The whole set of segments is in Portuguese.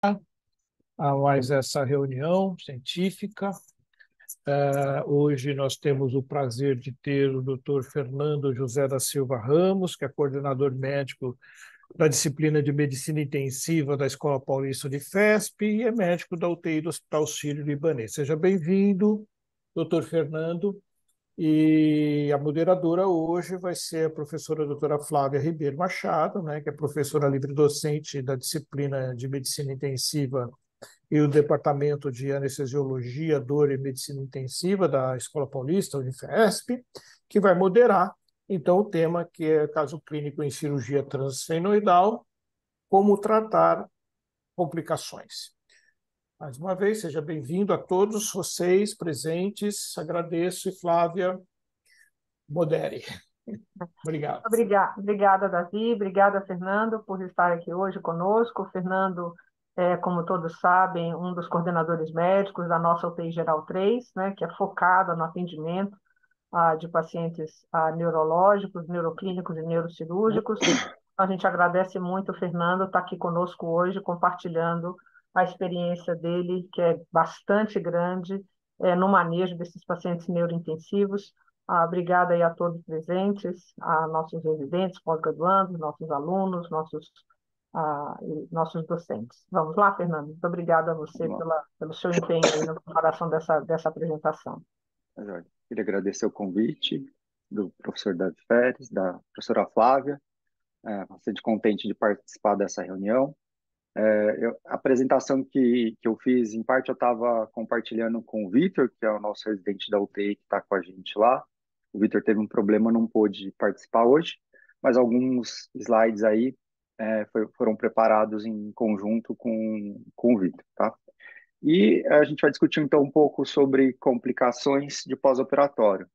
a mais essa reunião científica. Hoje nós temos o prazer de ter o Dr. Fernando José da Silva Ramos, que é coordenador médico da disciplina de Medicina Intensiva da Escola Paulista de FESP e é médico da UTI do Hospital Sírio-Libanês. Seja bem-vindo, Dr. Fernando. E a moderadora hoje vai ser a professora doutora Flávia Ribeiro Machado, né, que é professora livre-docente da disciplina de Medicina Intensiva e o Departamento de Anestesiologia, Dor e Medicina Intensiva da Escola Paulista, Unifesp, que vai moderar, então, o tema que é caso clínico em cirurgia transfenoidal, como tratar complicações. Mais uma vez, seja bem-vindo a todos vocês presentes. Agradeço e Flávia, modere. Obrigado. Obrigada, Davi. Obrigada, Fernando, por estar aqui hoje conosco. O Fernando como todos sabem, um dos coordenadores médicos da nossa UTI Geral 3, né, que é focada no atendimento de pacientes neurológicos, neuroclínicos e neurocirúrgicos. A gente agradece muito o Fernando estar aqui conosco hoje, compartilhando a experiência dele, que é bastante grande, no manejo desses pacientes neurointensivos. Obrigada aí a todos presentes, a nossos residentes, pós-graduandos, nossos alunos, nossos docentes. Vamos lá, Fernando? Muito obrigada a você pelo seu empenho aí na preparação dessa apresentação. Queria agradecer o convite do professor Davi Feres, da professora Flávia, bastante contente de participar dessa reunião. A apresentação que eu fiz, em parte, eu estava compartilhando com o Vitor, que é o nosso residente da UTI, que está com a gente lá. O Vitor teve um problema, não pôde participar hoje, mas alguns slides aí foram preparados em conjunto com o Vitor, tá? E a gente vai discutir, então, um pouco sobre complicações de pós-operatório.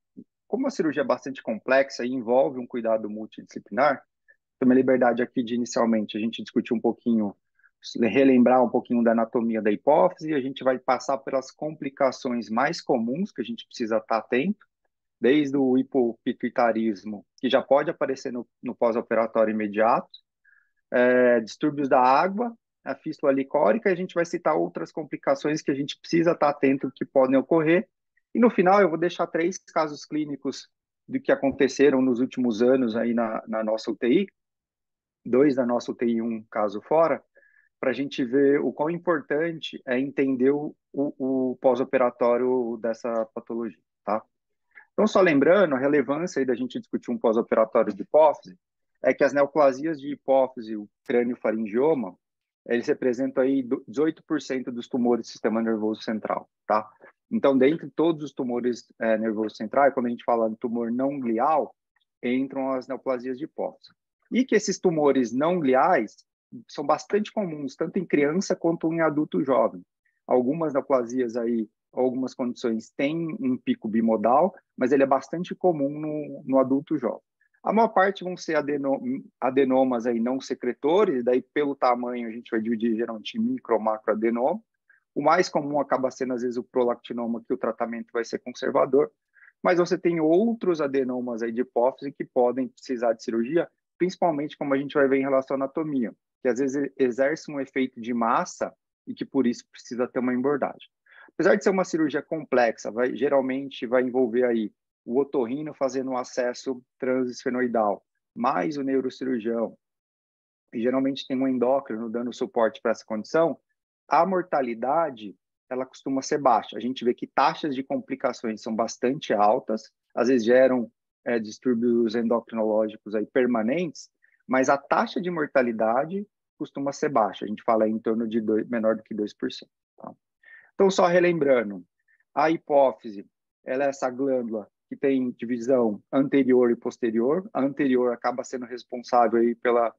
Como a cirurgia é bastante complexa e envolve um cuidado multidisciplinar, tomei a liberdade aqui de, inicialmente, a gente discutir um pouquinho, relembrar um pouquinho da anatomia da hipófise, a gente vai passar pelas complicações mais comuns que a gente precisa estar atento, desde o hipopituitarismo, que já pode aparecer no pós-operatório imediato, distúrbios da água, a fístula licórica, e a gente vai citar outras complicações que a gente precisa estar atento que podem ocorrer. E no final eu vou deixar 3 casos clínicos do que aconteceram nos últimos anos aí na nossa UTI, 2 da nossa UTI e 1 caso fora, para a gente ver o quão importante é entender o pós-operatório dessa patologia, tá? Então, só lembrando, a relevância aí da gente discutir um pós-operatório de hipófise é que as neoplasias de hipófise, o crânio-faringioma, eles representam aí 18% dos tumores do sistema nervoso central, tá? Então, dentre todos os tumores nervoso central, quando a gente fala de tumor não glial, entram as neoplasias de hipófise. E que esses tumores não gliais são bastante comuns, tanto em criança quanto em adulto jovem. Algumas neoplasias aí, algumas condições têm um pico bimodal, mas ele é bastante comum no adulto jovem. A maior parte vão ser adenomas aí não secretores, daí pelo tamanho a gente vai dividir geralmente em micro ou macroadenoma. O mais comum acaba sendo às vezes o prolactinoma, que o tratamento vai ser conservador, mas você tem outros adenomas aí de hipófise que podem precisar de cirurgia, principalmente como a gente vai ver em relação à anatomia, que às vezes exerce um efeito de massa e que por isso precisa ter uma embordagem. Apesar de ser uma cirurgia complexa, geralmente vai envolver aí o otorrino fazendo um acesso transesfenoidal, mais o neurocirurgião, e geralmente tem um endócrino dando suporte para essa condição, a mortalidade ela costuma ser baixa. A gente vê que taxas de complicações são bastante altas, às vezes geram distúrbios endocrinológicos aí permanentes, mas a taxa de mortalidade costuma ser baixa. A gente fala em torno de menor do que 2%. Tá? Então, só relembrando, a hipófise ela é essa glândula que tem divisão anterior e posterior. A anterior acaba sendo responsável aí pela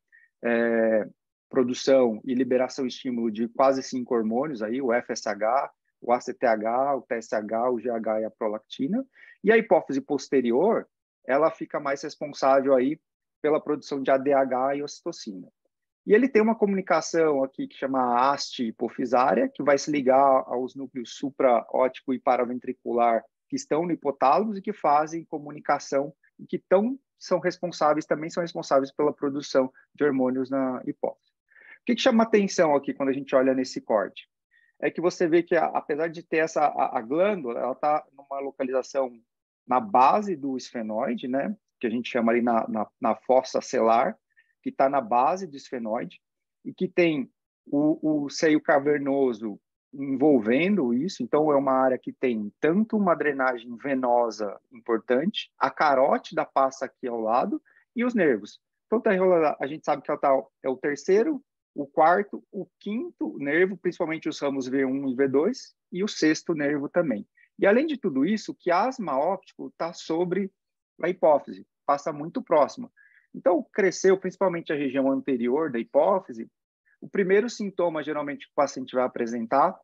produção e liberação de estímulo de quase 5 hormônios, aí, o FSH, o ACTH, o TSH, o GH e a prolactina. E a hipófise posterior, ela fica mais responsável aí pela produção de ADH e ocitocina. E ele tem uma comunicação aqui que chama haste hipofisária, que vai se ligar aos núcleos supraóptico e paraventricular que estão no hipotálamo e que fazem comunicação e que também são responsáveis pela produção de hormônios na hipófise. que chama atenção aqui quando a gente olha nesse corte? É que você vê que, apesar de ter a glândula, ela está numa localização na base do esfenoide, né? Que a gente chama ali na fossa celular, que está na base do esfenoide, e que tem o seio cavernoso envolvendo isso. Então, é uma área que tem tanto uma drenagem venosa importante, a carótida passa aqui ao lado, e os nervos. Então, a gente sabe que ela é o terceiro, o quarto, o quinto nervo, principalmente os ramos V1 e V2, e o sexto nervo também. E, além de tudo isso, o quiasma óptico está sobre a hipófise, passa muito próximo. Então, cresceu principalmente a região anterior da hipófise. O primeiro sintoma, geralmente, que o paciente vai apresentar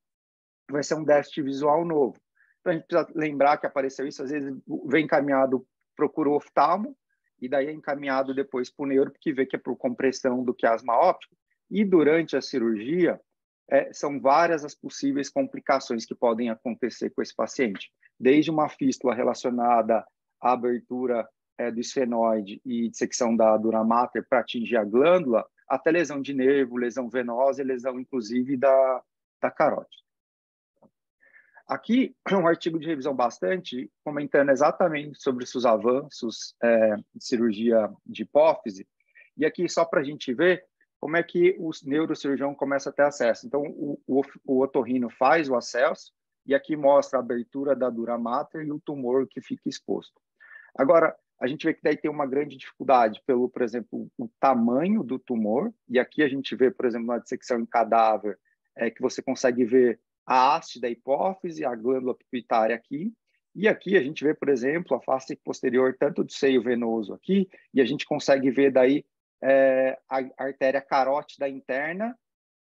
vai ser um déficit visual novo. Então, a gente precisa lembrar que apareceu isso, às vezes vem encaminhado, procura o oftalmo, e daí é encaminhado depois para o neuro, porque vê que é por compressão do quiasma óptico. E durante a cirurgia, são várias as possíveis complicações que podem acontecer com esse paciente, desde uma fístula relacionada à abertura do esfenoide e dissecção da dura mater para atingir a glândula, até lesão de nervo, lesão venosa e lesão, inclusive, da carótida. Aqui é um artigo de revisão bastante, comentando exatamente sobre os avanços de cirurgia de hipófise, e aqui só para a gente ver como é que o neurocirurgião começa a ter acesso. Então, o otorrino faz o acesso, e aqui mostra a abertura da dura mater e o tumor que fica exposto. Agora, a gente vê que daí tem uma grande dificuldade pelo, por exemplo, o tamanho do tumor, e aqui a gente vê, por exemplo, na dissecção em cadáver, que você consegue ver a haste da hipófise, a glândula pituitária aqui, e aqui a gente vê, por exemplo, a face posterior tanto do seio venoso aqui, e a gente consegue ver daí a artéria carótida interna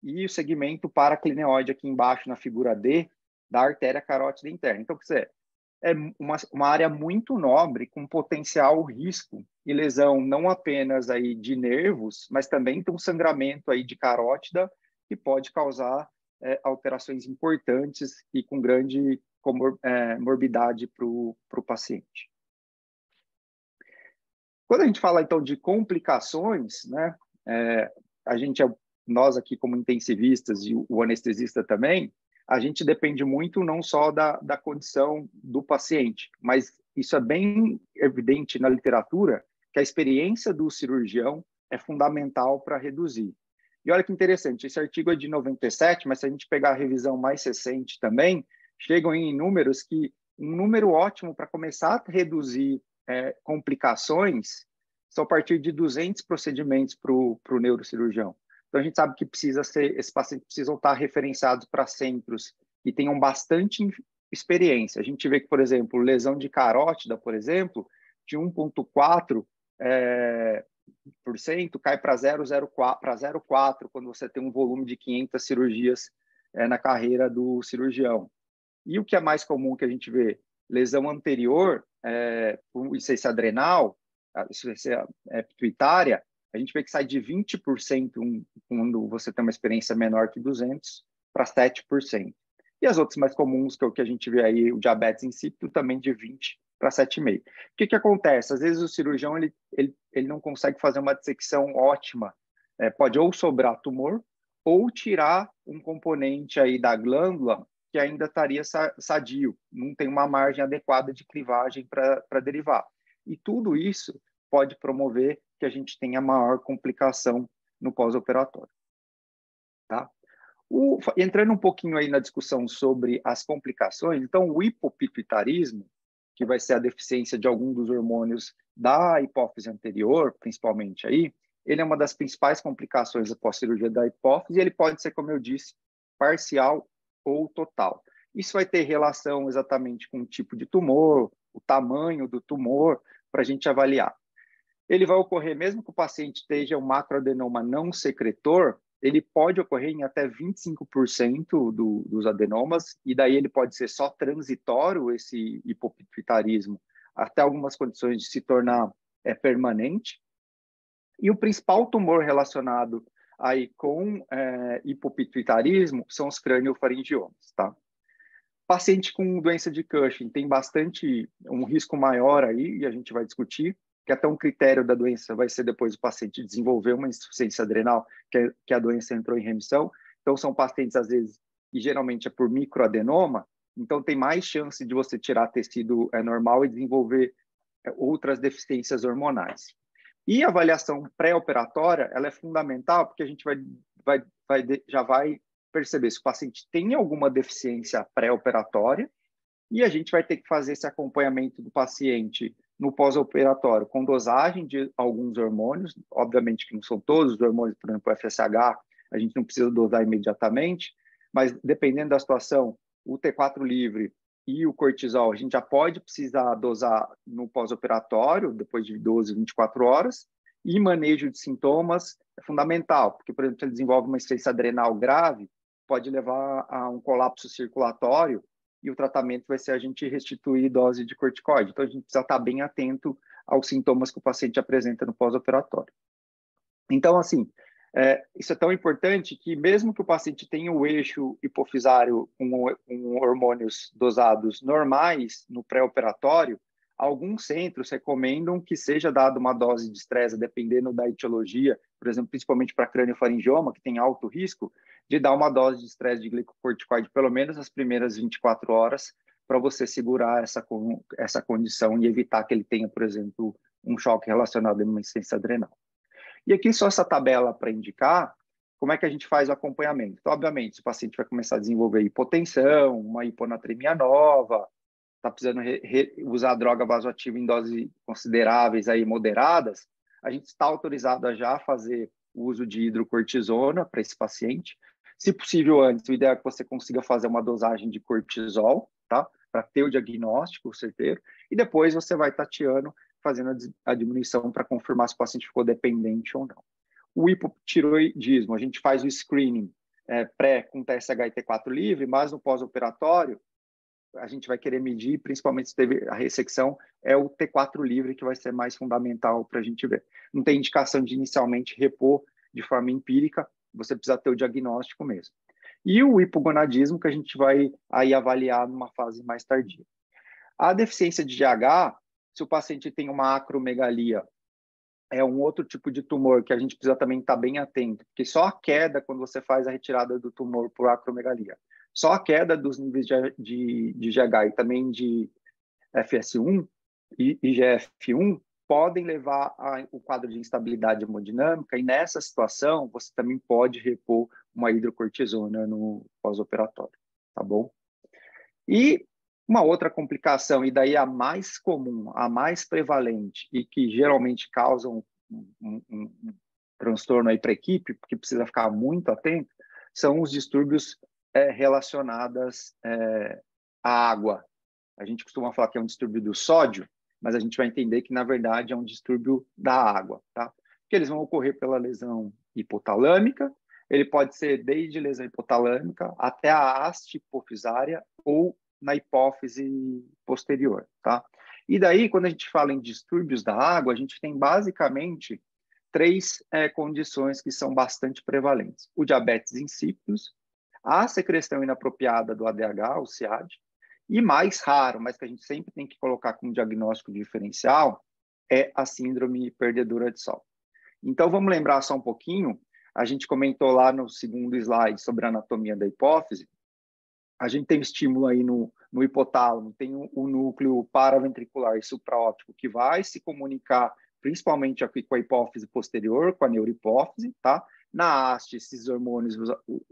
e o segmento paraclineoide aqui embaixo na figura D da artéria carótida interna. Então, quer dizer, é uma área muito nobre, com potencial risco e lesão não apenas aí de nervos, mas também tem um sangramento aí de carótida que pode causar alterações importantes e com grande morbidade para o paciente. Quando a gente fala, então, de complicações, né, nós aqui como intensivistas e o anestesista também, a gente depende muito não só da condição do paciente, mas isso é bem evidente na literatura, que a experiência do cirurgião é fundamental para reduzir. E olha que interessante, esse artigo é de 97, mas se a gente pegar a revisão mais recente também, chegam em números que um número ótimo para começar a reduzir complicações são a partir de 200 procedimentos para o neurocirurgião. Então, a gente sabe que esses pacientes precisam estar referenciados para centros que tenham bastante experiência. A gente vê que, por exemplo, lesão de carótida, por exemplo, de 1,4% cai para 0,4% quando você tem um volume de 500 cirurgias na carreira do cirurgião. E o que é mais comum que a gente vê? Lesão anterior, insuficiência adrenal, insuficiência pituitária, a gente vê que sai de 20% quando você tem uma experiência menor que 200 para 7%. E as outras mais comuns, que é o que a gente vê aí, o diabetes insípido, também de 20 para 7,5%. O que acontece? Às vezes o cirurgião ele não consegue fazer uma dissecção ótima. Pode ou sobrar tumor ou tirar um componente aí da glândula que ainda estaria sadio, não tem uma margem adequada de clivagem para derivar. E tudo isso pode promover que a gente tenha maior complicação no pós-operatório. Tá? Entrando um pouquinho aí na discussão sobre as complicações, então o hipopituitarismo, que vai ser a deficiência de algum dos hormônios da hipófise anterior, principalmente aí, ele é uma das principais complicações após cirurgia da hipófise, e ele pode ser, como eu disse, parcial ou total. Isso vai ter relação exatamente com o tipo de tumor, o tamanho do tumor, para a gente avaliar. Ele vai ocorrer, mesmo que o paciente esteja um macroadenoma não secretor, ele pode ocorrer em até 25% dos adenomas, e daí ele pode ser só transitório, esse hipopituitarismo, até algumas condições de se tornar permanente. E o principal tumor relacionado aí com hipopituitarismo são os crâniofaringiomas, tá? Paciente com doença de Cushing tem um risco maior aí, e a gente vai discutir, que até um critério da doença vai ser depois o paciente desenvolver uma insuficiência adrenal, que a doença entrou em remissão. Então, são pacientes, às vezes, e geralmente é por microadenoma, então tem mais chance de você tirar tecido normal e desenvolver outras deficiências hormonais. E a avaliação pré-operatória, ela é fundamental, porque a gente já vai perceber se o paciente tem alguma deficiência pré-operatória, e a gente vai ter que fazer esse acompanhamento do paciente no pós-operatório, com dosagem de alguns hormônios, obviamente que não são todos os hormônios, por exemplo, o FSH, a gente não precisa dosar imediatamente, mas dependendo da situação, o T4 livre e o cortisol, a gente já pode precisar dosar no pós-operatório, depois de 12, 24 horas, e manejo de sintomas é fundamental, porque, por exemplo, se ele desenvolve uma insuficiência adrenal grave, pode levar a um colapso circulatório, e o tratamento vai ser a gente restituir dose de corticoide. Então, a gente precisa estar bem atento aos sintomas que o paciente apresenta no pós-operatório. Então, assim, isso é tão importante que mesmo que o paciente tenha o eixo hipofisário com hormônios dosados normais no pré-operatório, alguns centros recomendam que seja dada uma dose de estresse, dependendo da etiologia, por exemplo, principalmente para craniofaringioma, que tem alto risco, de dar uma dose de estresse de glicocorticoide pelo menos as primeiras 24 horas, para você segurar essa condição e evitar que ele tenha, por exemplo, um choque relacionado a uma insuficiência adrenal. E aqui só essa tabela para indicar como é que a gente faz o acompanhamento. Então, obviamente, se o paciente vai começar a desenvolver hipotensão, uma hiponatremia nova, está precisando usar droga vasoativa em doses consideráveis, aí, moderadas, a gente está autorizado a já fazer o uso de hidrocortisona para esse paciente. Se possível, antes, o ideal é que você consiga fazer uma dosagem de cortisol, tá? Para ter o diagnóstico certeiro, e depois você vai tateando, fazendo a diminuição para confirmar se o paciente ficou dependente ou não. O hipotiroidismo, a gente faz o screening pré com TSH e T4 livre, mas no pós-operatório, a gente vai querer medir, principalmente se teve a ressecção, é o T4 livre que vai ser mais fundamental para a gente ver. Não tem indicação de inicialmente repor de forma empírica, você precisa ter o diagnóstico mesmo. E o hipogonadismo, que a gente vai aí avaliar numa fase mais tardia. A deficiência de GH, se o paciente tem uma acromegalia, é um outro tipo de tumor que a gente precisa também estar bem atento, porque só a queda, quando você faz a retirada do tumor por acromegalia, só a queda dos níveis de GH e também de FS1 e IGF-1 podem levar ao quadro de instabilidade hemodinâmica, e nessa situação você também pode repor uma hidrocortisona no pós-operatório, tá bom? E uma outra complicação, e daí a mais comum, a mais prevalente, e que geralmente causa um transtorno aí para a equipe, porque precisa ficar muito atento, são os distúrbios relacionados à água. A gente costuma falar que é um distúrbio do sódio, mas a gente vai entender que, na verdade, é um distúrbio da água, tá? Porque eles vão ocorrer pela lesão hipotalâmica, ele pode ser desde lesão hipotalâmica até a haste hipofisária ou na hipófise posterior, tá? E daí, quando a gente fala em distúrbios da água, a gente tem basicamente três condições que são bastante prevalentes. O diabetes insípidos, a secreção inapropriada do ADH, o SIAD, e mais raro, mas que a gente sempre tem que colocar como diagnóstico diferencial, é a síndrome perdedora de sol. Então, vamos lembrar só um pouquinho, a gente comentou lá no segundo slide sobre a anatomia da hipófise, a gente tem estímulo aí no hipotálamo, tem o núcleo paraventricular e supraóptico que vai se comunicar principalmente aqui com a hipófise posterior, com a neurohipófise, tá? Na haste, esses hormônios,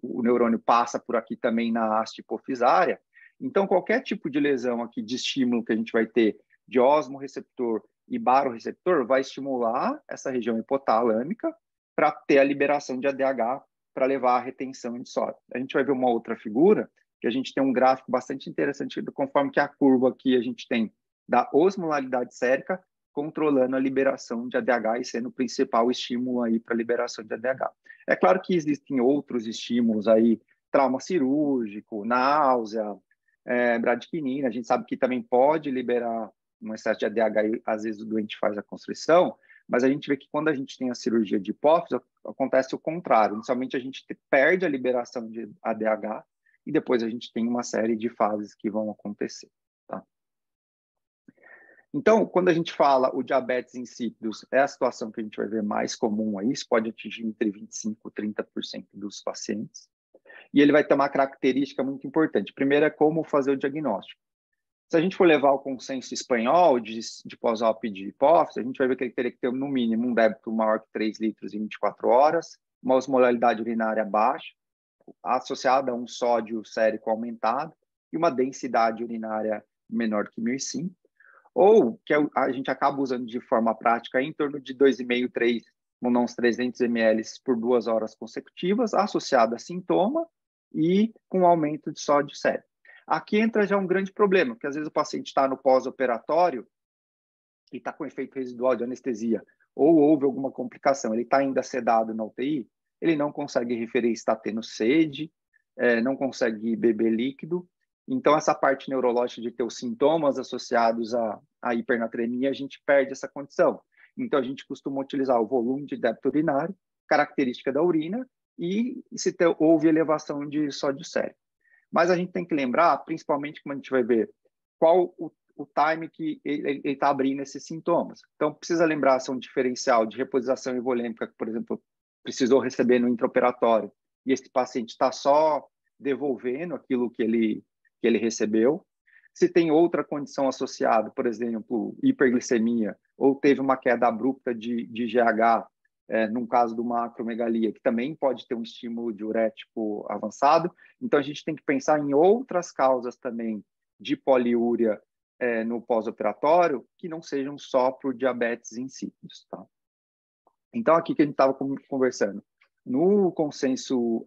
o neurônio passa por aqui também na haste hipofisária. Então, qualquer tipo de lesão aqui de estímulo que a gente vai ter de osmorreceptor e baroreceptor vai estimular essa região hipotalâmica para ter a liberação de ADH para levar à retenção de sódio. A gente vai ver uma outra figura que a gente tem um gráfico bastante interessante, conforme que a curva aqui a gente tem da osmolaridade sérica controlando a liberação de ADH e sendo o principal estímulo aí para a liberação de ADH. É claro que existem outros estímulos aí, trauma cirúrgico, náusea, bradiquinina, a gente sabe que também pode liberar um excesso de ADH e às vezes o doente faz a constrição, mas a gente vê que quando a gente tem a cirurgia de hipófise, acontece o contrário. Inicialmente a gente perde a liberação de ADH e depois a gente tem uma série de fases que vão acontecer. Tá? Então, quando a gente fala o diabetes insípidos, é a situação que a gente vai ver mais comum aí, isso pode atingir entre 25% e 30% dos pacientes. E ele vai ter uma característica muito importante. Primeiro é como fazer o diagnóstico. Se a gente for levar o consenso espanhol de pós-op de hipófise, a gente vai ver que ele teria que ter, no mínimo, um débito maior que 3 litros em 24 horas, uma osmolaridade urinária baixa, associada a um sódio sérico aumentado, e uma densidade urinária menor que 1.005, ou que a gente acaba usando de forma prática em torno de 2,5, 3, uns 300 ml por 2 horas consecutivas, associado a sintoma e com aumento de sódio sérico. Aqui entra já um grande problema, porque às vezes o paciente está no pós-operatório e está com efeito residual de anestesia, ou houve alguma complicação, ele está ainda sedado na UTI, ele não consegue referir está tendo sede, não consegue beber líquido. Então, essa parte neurológica de ter os sintomas associados à hipernatremia, a gente perde essa condição. Então, a gente costuma utilizar o volume de débito urinário, característica da urina, e se houve elevação de sódio sérico. Mas a gente tem que lembrar, principalmente quando a gente vai ver qual o time que ele está abrindo esses sintomas. Então, precisa lembrar se é um diferencial de reposição hivolêmica, que, por exemplo, precisou receber no intraoperatório, e esse paciente está só devolvendo aquilo que ele recebeu. Se tem outra condição associada, por exemplo, hiperglicemia, ou teve uma queda abrupta de GH, num caso de uma acromegalia, que também pode ter um estímulo diurético avançado. Então, a gente tem que pensar em outras causas também de poliúria no pós-operatório, que não sejam só por diabetes insípidos. Tá? Então, aqui que a gente estava conversando, no consenso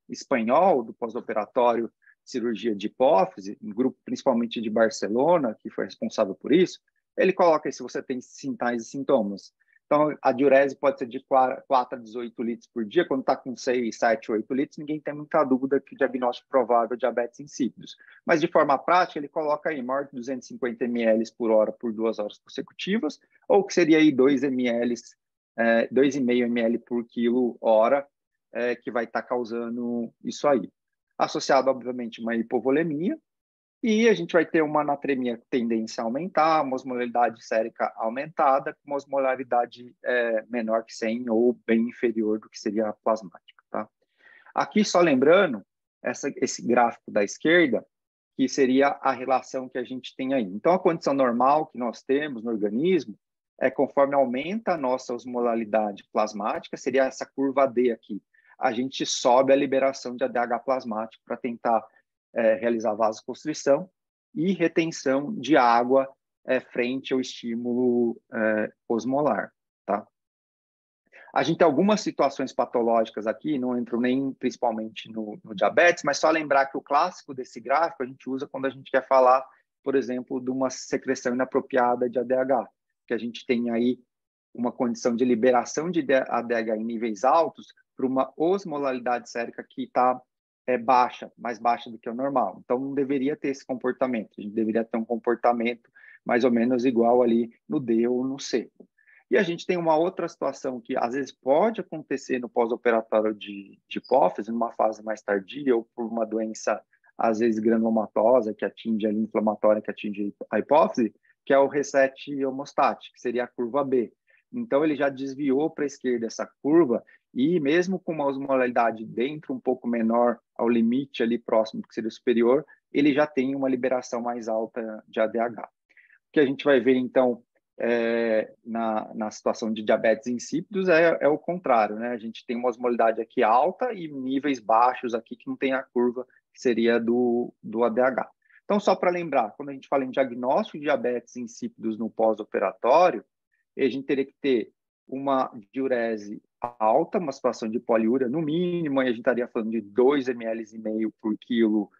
espanhol do pós-operatório cirurgia de hipófise, um grupo principalmente de Barcelona, que foi responsável por isso, ele coloca aí se você tem sinais e sintomas. Então, a diurese pode ser de 4 a 18 litros por dia. Quando está com 6, 7, 8 litros, ninguém tem muita dúvida que o diagnóstico provável é diabetes insípidos. Mas, de forma prática, ele coloca aí maior que 250 ml por hora por 2 horas consecutivas, ou que seria aí 2,5 ml por quilo hora, que vai estar causando isso aí. Associado, obviamente, a uma hipovolemia, e a gente vai ter uma natremia tendência a aumentar, uma osmolaridade sérica aumentada, com uma osmolaridade menor que 100 ou bem inferior do que seria a plasmática. Tá? Aqui, só lembrando, esse gráfico da esquerda, que seria a relação que a gente tem aí. Então, a condição normal que nós temos no organismo é conforme aumenta a nossa osmolaridade plasmática, seria essa curva D aqui. A gente sobe a liberação de ADH plasmático para tentar realizar vasoconstrição e retenção de água frente ao estímulo osmolar. Tá? A gente tem algumas situações patológicas aqui, não entro nem principalmente no diabetes, mas só lembrar que o clássico desse gráfico a gente usa quando a gente quer falar, por exemplo, de uma secreção inapropriada de ADH, que a gente tem aí uma condição de liberação de ADH em níveis altos para uma osmolaridade sérica que está baixa, mais baixa do que o normal. Então, não deveria ter esse comportamento. A gente deveria ter um comportamento mais ou menos igual ali no D ou no C. E a gente tem uma outra situação que, às vezes, pode acontecer no pós-operatório de hipófise, numa fase mais tardia, ou por uma doença, às vezes, granulomatosa, que atinge a inflamatória, que atinge a hipófise, que é o reset homostático, que seria a curva B. Então, ele já desviou para a esquerda essa curva, e mesmo com uma osmolaridade dentro um pouco menor ao limite ali próximo do que seria o superior, ele já tem uma mais alta de ADH. O que a gente vai ver, então, na situação de diabetes insípidos é o contrário, né? A gente tem uma osmolaridade aqui alta e níveis baixos aqui que não tem a curva, que seria do ADH. Então, só para lembrar, quando a gente fala em diagnóstico de diabetes insípidos no pós-operatório, a gente teria que ter uma diurese alta, uma situação de poliúria no mínimo, e a gente estaria falando de 2,5 ml por quilo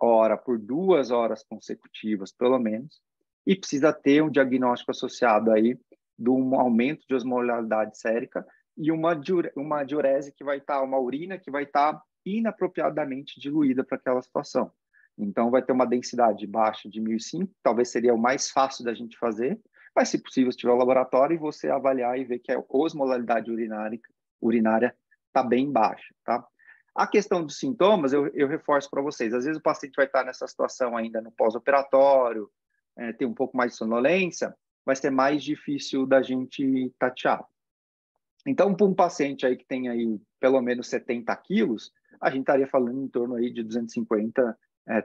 hora por 2 horas consecutivas, pelo menos, e precisa ter um diagnóstico associado aí de um aumento de osmolaridade sérica e uma diurese que vai estar, uma urina que vai estar inapropriadamente diluída para aquela situação. Então, vai ter uma densidade baixa de 1.005, talvez seria o mais fácil da gente fazer, mas, se possível, se tiver o laboratório e você avaliar e ver que a osmolaridade urinária está bem baixa, tá? A questão dos sintomas, eu reforço para vocês. Às vezes o paciente vai estar nessa situação ainda no pós-operatório, tem um pouco mais de sonolência, vai ser mais difícil da gente tatear. Então, para um paciente aí que tem aí pelo menos 70 quilos, a gente estaria falando em torno aí de 250,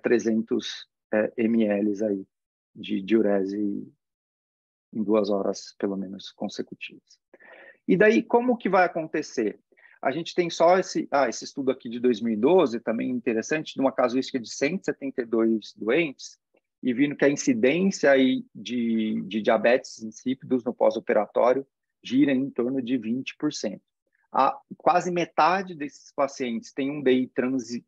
300 ml aí de diurese em 2 horas, pelo menos, consecutivas. E daí, como que vai acontecer? A gente tem só esse estudo aqui de 2012, também interessante, de uma casuística de 172 doentes, e vindo que a incidência aí de diabetes insípidos no pós-operatório gira em torno de 20%. Quase metade desses pacientes tem um DI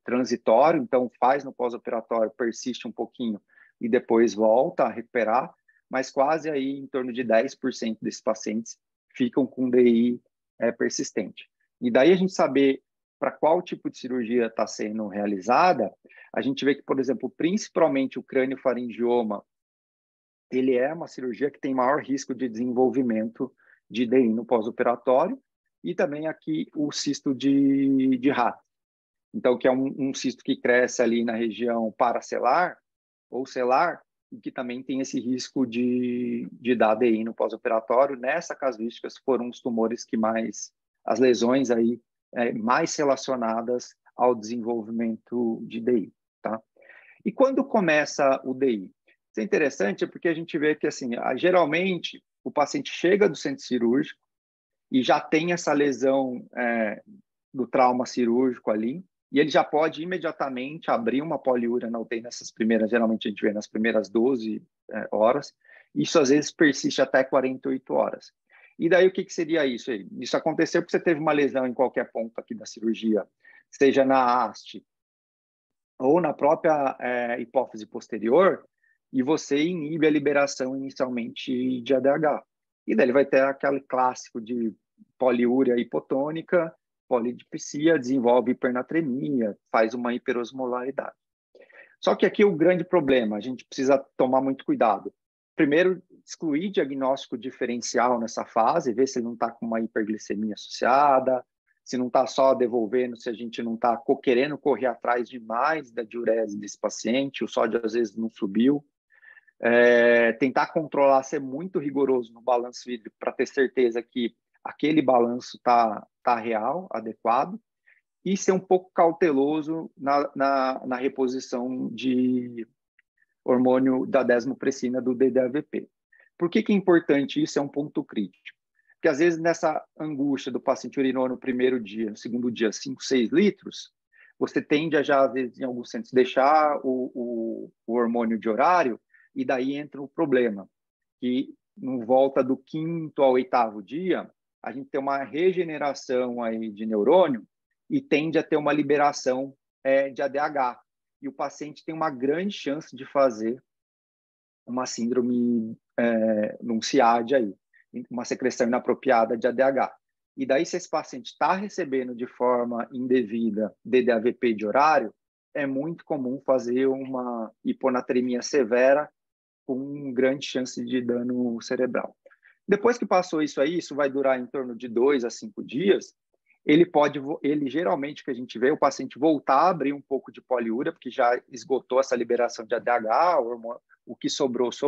transitório, então faz no pós-operatório, persiste um pouquinho e depois volta a recuperar, mas quase aí em torno de 10% desses pacientes ficam com DI persistente. E daí a gente saber para qual tipo de cirurgia está sendo realizada, a gente vê que, por exemplo, principalmente o crâniofaringioma, ele é uma cirurgia que tem maior risco de desenvolvimento de DI no pós-operatório, e também aqui o cisto de rato. Então, que é um cisto que cresce ali na região paracelar ou celar, e que também tem esse risco de dar DI no pós-operatório. Nessa casuística, foram os tumores que mais, as lesões aí mais relacionadas ao desenvolvimento de DI, tá? E quando começa o DI? Isso é interessante porque a gente vê que, assim, geralmente, o paciente chega do centro cirúrgico e já tem essa lesão do trauma cirúrgico ali, e ele já pode imediatamente abrir uma poliúria na UTI nessas primeiras, geralmente a gente vê nas primeiras 12 horas, isso às vezes persiste até 48 horas. E daí o que seria isso aí? Isso aconteceu porque você teve uma lesão em qualquer ponto aqui da cirurgia, seja na haste ou na própria hipófise posterior, e você inibe a liberação inicialmente de ADH. E daí ele vai ter aquele clássico de poliúria hipotônica, polidipsia, desenvolve hipernatremia, faz uma hiperosmolaridade. Só que aqui o grande problema, a gente precisa tomar muito cuidado. Primeiro, excluir diagnóstico diferencial nessa fase, ver se ele não está com uma hiperglicemia associada, se não está só devolvendo, se a gente não está querendo correr atrás demais da diurese desse paciente, o sódio às vezes não subiu. Tentar controlar, ser muito rigoroso no balanço hídrico para ter certeza que aquele balanço está real, adequado, e ser um pouco cauteloso na reposição de hormônio da desmopressina do DDAVP. Por que é importante isso? É um ponto crítico. Porque às vezes nessa angústia do paciente urinou no primeiro dia, no segundo dia, 5, 6 litros, você tende a já, às vezes, em alguns centros, deixar o hormônio de horário, e daí entra o problema, que no volta do 5º ao 8º dia, a gente tem uma regeneração aí de neurônio e tende a ter uma liberação de ADH. E o paciente tem uma grande chance de fazer uma síndrome, num SIAD aí, uma secreção inapropriada de ADH. E daí, se esse paciente está recebendo de forma indevida DDAVP de horário, é muito comum fazer uma hiponatremia severa com grande chance de dano cerebral. Depois que passou isso aí, isso vai durar em torno de 2 a 5 dias, ele geralmente, o que a gente vê, o paciente voltar a abrir um pouco de poliúria, porque já esgotou essa liberação de ADH, o que sobrou. Se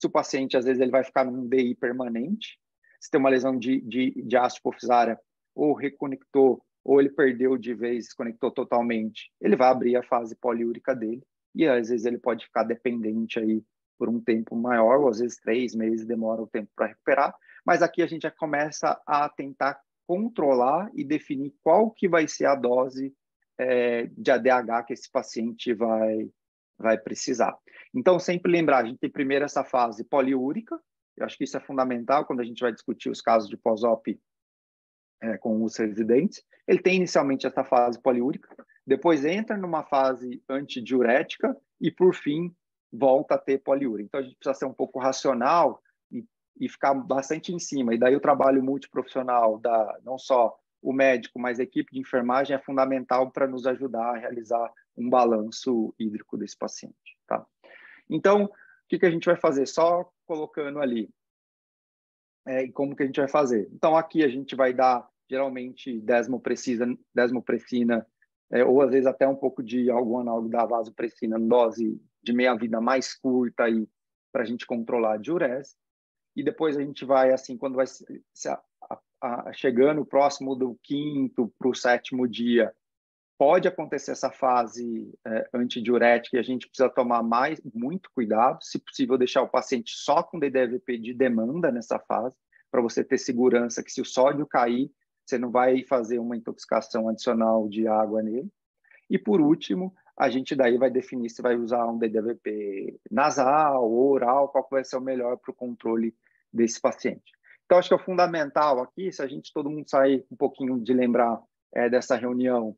o paciente, às vezes, ele vai ficar num DI permanente, se tem uma lesão de haste hipofisária, ou reconectou, ou ele perdeu de vez, desconectou totalmente, ele vai abrir a fase poliúrica dele, e às vezes ele pode ficar dependente aí por um tempo maior, ou às vezes 3 meses demora o tempo para recuperar, mas aqui a gente já começa a tentar controlar e definir qual que vai ser a dose de ADH que esse paciente vai precisar. Então, sempre lembrar, a gente tem primeiro essa fase poliúrica, eu acho que isso é fundamental quando a gente vai discutir os casos de pós-op com os residentes. Ele tem inicialmente essa fase poliúrica, depois entra numa fase antidiurética e, por fim, volta a ter poliúria. Então, a gente precisa ser um pouco racional e ficar bastante em cima. E daí o trabalho multiprofissional, não só o médico, mas a equipe de enfermagem é fundamental para nos ajudar a realizar um balanço hídrico desse paciente. Tá? Então, o que a gente vai fazer? Só colocando ali. E como que a gente vai fazer? Então, aqui a gente vai dar, geralmente, desmopressina, ou às vezes até um pouco de algum análogo da vasopressina, dose de meia-vida mais curta, aí, para a gente controlar a diurese. E depois a gente vai, assim, quando vai chegando próximo do 5º para o 7º dia, pode acontecer essa fase antidiurética e a gente precisa tomar muito cuidado, se possível deixar o paciente só com DDVP de demanda nessa fase, para você ter segurança que se o sódio cair, você não vai fazer uma intoxicação adicional de água nele. E por último, a gente daí vai definir se vai usar um DDVP nasal ou oral, qual vai ser o melhor para o controle desse paciente. Então, acho que é o fundamental aqui, se a gente todo mundo sair um pouquinho de lembrar dessa reunião,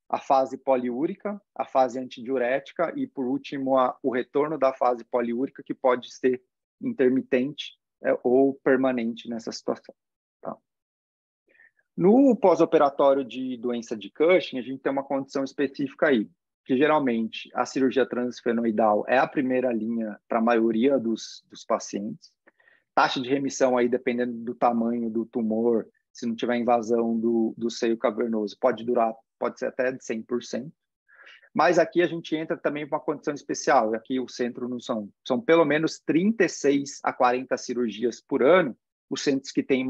a fase poliúrica, a fase antidiurética e, por último, o retorno da fase poliúrica, que pode ser intermitente ou permanente nessa situação. Tá? No pós-operatório de doença de Cushing, a gente tem uma condição específica aí, que geralmente a cirurgia transesfenoidal é a primeira linha para a maioria dos pacientes. Taxa de remissão aí, dependendo do tamanho do tumor, se não tiver invasão do seio cavernoso, pode ser até de 100%. Mas aqui a gente entra também com uma condição especial. Aqui o centro não são pelo menos 36 a 40 cirurgias por ano, os centros que têm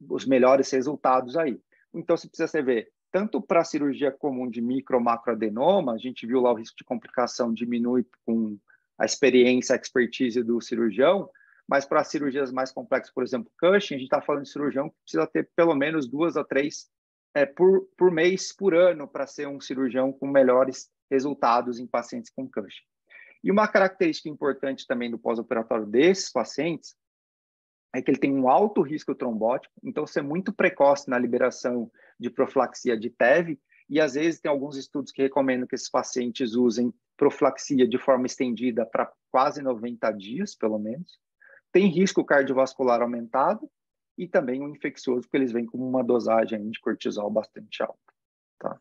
os melhores resultados aí. Então, você precisa ver, tanto para a cirurgia comum de micro ou macroadenoma, a gente viu lá o risco de complicação diminui com a experiência, a expertise do cirurgião, mas para cirurgias mais complexas, por exemplo, Cushing, a gente está falando de cirurgião que precisa ter pelo menos 2 a 3 por mês, por ano, para ser um cirurgião com melhores resultados em pacientes com Cushing. E uma característica importante também do pós-operatório desses pacientes é que ele tem um alto risco trombótico, então ser muito precoce na liberação de profilaxia de TEV, e às vezes tem alguns estudos que recomendam que esses pacientes usem profilaxia de forma estendida para quase 90 dias, pelo menos. Tem risco cardiovascular aumentado e também um infeccioso, porque eles vêm com uma dosagem de cortisol bastante alta. Tá?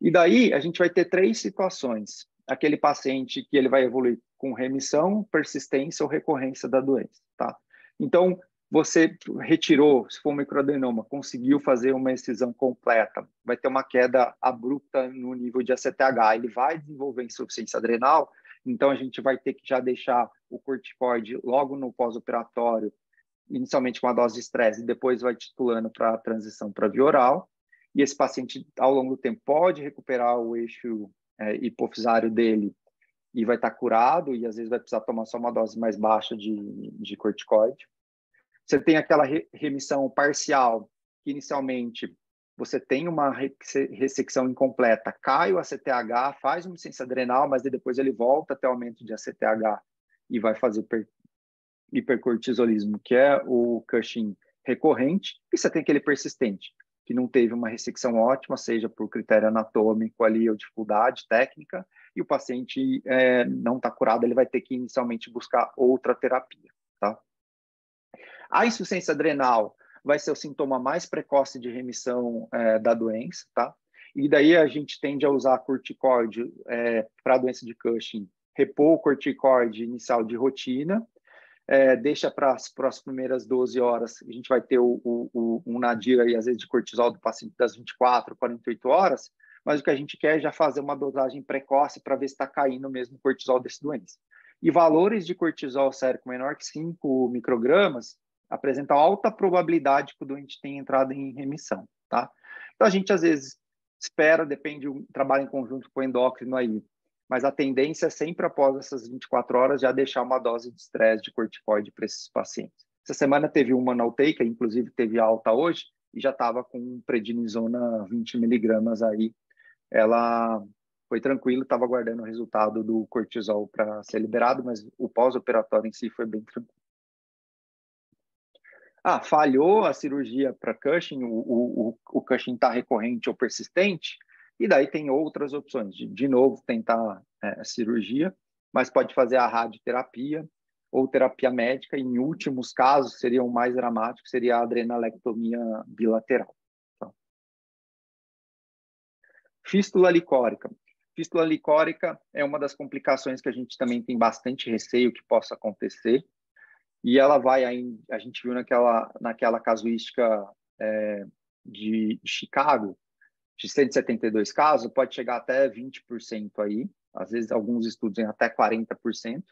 E daí a gente vai ter 3 situações. Aquele paciente que ele vai evoluir com remissão, persistência ou recorrência da doença. Tá? Então, você retirou, se for um microadenoma, conseguiu fazer uma excisão completa, vai ter uma queda abrupta no nível de ACTH, ele vai desenvolver insuficiência adrenal, então a gente vai ter que já deixar o corticoide logo no pós-operatório, inicialmente com uma dose de estresse, e depois vai titulando para a transição para via oral, e esse paciente, ao longo do tempo, pode recuperar o eixo hipofisário dele e vai estar curado, e às vezes vai precisar tomar só uma dose mais baixa de corticoide. Você tem aquela remissão parcial, que inicialmente você tem uma ressecção incompleta, cai o ACTH, faz uma insuficiência adrenal, mas depois ele volta até aumento de ACTH e vai fazer hipercortisolismo, que é o Cushing recorrente, e você tem aquele persistente, que não teve uma ressecção ótima, seja por critério anatômico ali ou dificuldade técnica, e o paciente não está curado, ele vai ter que inicialmente buscar outra terapia. Tá? A insuficiência adrenal vai ser o sintoma mais precoce de remissão da doença, tá? E daí a gente tende a usar corticoide para a doença de Cushing, repor o corticoide inicial de rotina, deixa para as primeiras 12 horas, a gente vai ter um nadir aí, às vezes, de cortisol do paciente das 24, 48 horas, mas o que a gente quer é já fazer uma dosagem precoce para ver se está caindo mesmo o cortisol desse doença. E valores de cortisol sérico menor que 5 microgramas apresentam alta probabilidade que o doente tenha entrado em remissão, tá? Então, a gente, às vezes, espera, depende do trabalho em conjunto com o endócrino aí, mas a tendência é sempre, após essas 24 horas, já deixar uma dose de estresse de corticoide para esses pacientes. Essa semana teve uma na UTI, que inclusive teve alta hoje, e já estava com prednisona 20 miligramas aí. Ela foi tranquila, estava aguardando o resultado do cortisol para ser liberado, mas o pós-operatório em si foi bem tranquilo. Falhou a cirurgia para Cushing, o Cushing está recorrente ou persistente, e daí tem outras opções, de novo tentar a cirurgia, mas pode fazer a radioterapia ou terapia médica, e em últimos casos, seria o mais dramático, seria a adrenalectomia bilateral. Tá? Fístula licórica. Fístula licórica é uma das complicações que a gente também tem bastante receio que possa acontecer, e ela vai, a gente viu naquela casuística de Chicago, de 172 casos, pode chegar até 20% aí, às vezes alguns estudos em até 40%,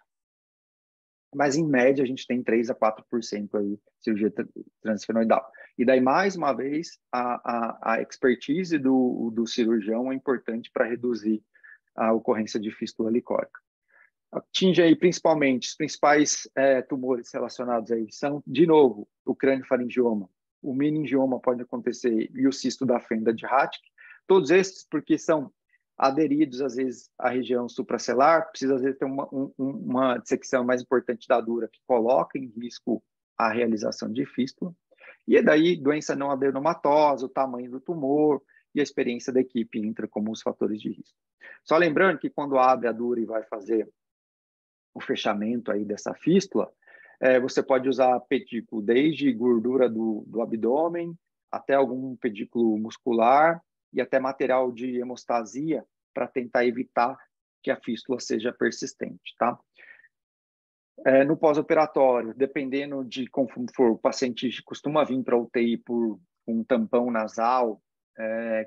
mas em média a gente tem 3 a 4% aí cirurgia transfenoidal. E daí, mais uma vez, a expertise do cirurgião é importante para reduzir a ocorrência de fístula licórica. Atinge aí principalmente os principais tumores relacionados aí são, de novo, o crâniofaringioma, o meningioma pode acontecer e o cisto da fenda de Raschke, todos esses porque são aderidos, às vezes, à região supracelular, precisa, às vezes, ter uma dissecção mais importante da dura, que coloca em risco a realização de fístula. E daí, doença não adenomatosa, o tamanho do tumor e a experiência da equipe entra como os fatores de risco. Só lembrando que quando abre a dura e vai fazer o fechamento aí dessa fístula, você pode usar pedículo desde gordura do abdômen até algum pedículo muscular, e até material de hemostasia para tentar evitar que a fístula seja persistente, tá? No pós-operatório, dependendo de como for, o paciente costuma vir para a UTI por um tampão nasal,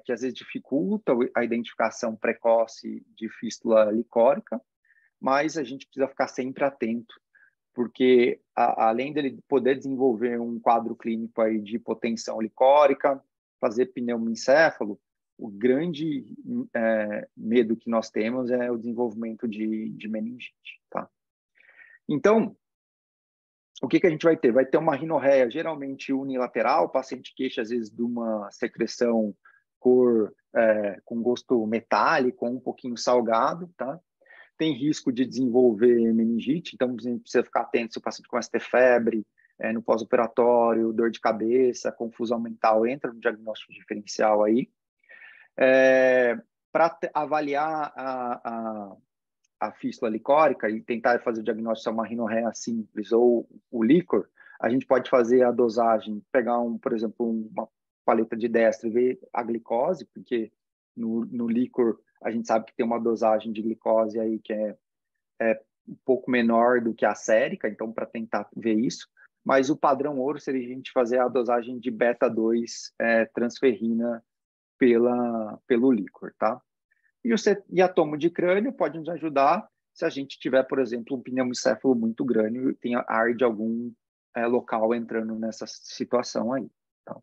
que às vezes dificulta a identificação precoce de fístula licórica, mas a gente precisa ficar sempre atento, porque além dele poder desenvolver um quadro clínico aí de hipotensão licórica, fazer pneumoencéfalo, o grande medo que nós temos é o desenvolvimento de meningite, tá? Então, o que a gente vai ter? Vai ter uma rinorreia geralmente unilateral, o paciente queixa às vezes de uma secreção com gosto metálico, um pouquinho salgado, tá? Tem risco de desenvolver meningite, então a gente precisa ficar atento se o paciente começa a ter febre, no pós-operatório, dor de cabeça, confusão mental, entra no diagnóstico diferencial aí. Para avaliar a fístula licórica e tentar fazer o diagnóstico se é uma rinorreia simples ou o líquor, a gente pode fazer a dosagem, pegar, por exemplo, uma paleta de Destro e ver a glicose, porque no líquor a gente sabe que tem uma dosagem de glicose aí que é um pouco menor do que a sérica, então para tentar ver isso. Mas o padrão ouro seria a gente fazer a dosagem de beta-2 transferrina pelo líquor, tá? E a tomo de crânio pode nos ajudar se a gente tiver, por exemplo, um pneumoencéfalo muito grande e tem ar de algum local entrando nessa situação aí. Tá?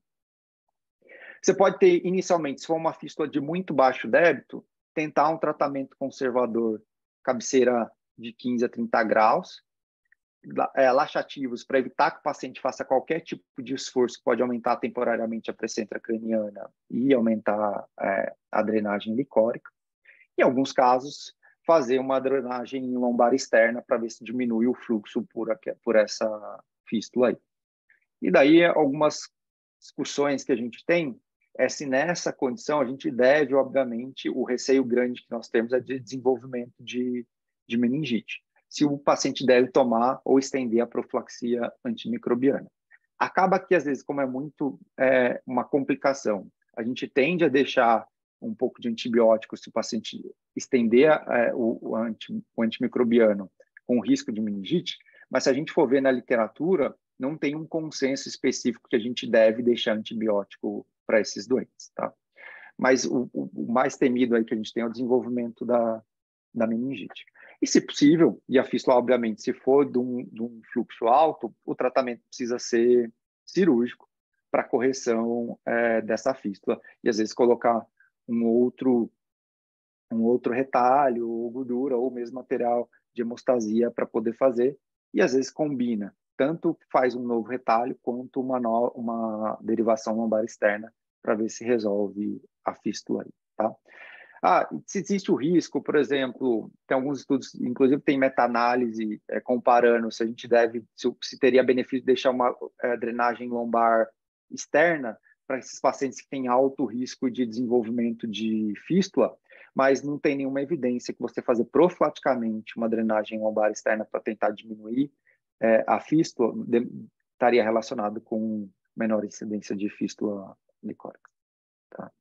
Você pode ter, inicialmente, se for uma fístula de muito baixo débito, tentar um tratamento conservador, cabeceira de 15 a 30 graus, laxativos para evitar que o paciente faça qualquer tipo de esforço que pode aumentar temporariamente a pressão intracraniana e aumentar a drenagem licórica. Em alguns casos, fazer uma drenagem lombar externa para ver se diminui o fluxo por essa fístula aí. E daí, algumas discussões que a gente tem se nessa condição a gente deve, obviamente, o receio grande que nós temos é de desenvolvimento de meningite. Se o paciente deve tomar ou estender a profilaxia antimicrobiana. Acaba que, às vezes, como é muito uma complicação, a gente tende a deixar um pouco de antibiótico se o paciente estender o antimicrobiano com risco de meningite, mas se a gente for ver na literatura, não tem um consenso específico que a gente deve deixar antibiótico para esses doentes, tá? Mas o mais temido aí que a gente tem é o desenvolvimento da meningite. E, se possível, e a fístula, obviamente, se for de um fluxo alto, o tratamento precisa ser cirúrgico para correção dessa fístula. E, às vezes, colocar um outro retalho, ou gordura, ou mesmo material de hemostasia para poder fazer. E, às vezes, combina. Tanto faz um novo retalho, quanto uma derivação lombar externa para ver se resolve a fístula aí, tá? Se existe o risco, por exemplo, tem alguns estudos, inclusive tem meta-análise comparando se a gente se teria benefício de deixar uma drenagem lombar externa para esses pacientes que têm alto risco de desenvolvimento de fístula, mas não tem nenhuma evidência que você fazer profilaticamente uma drenagem lombar externa para tentar diminuir a fístula estaria relacionado com menor incidência de fístula licórica. Tá?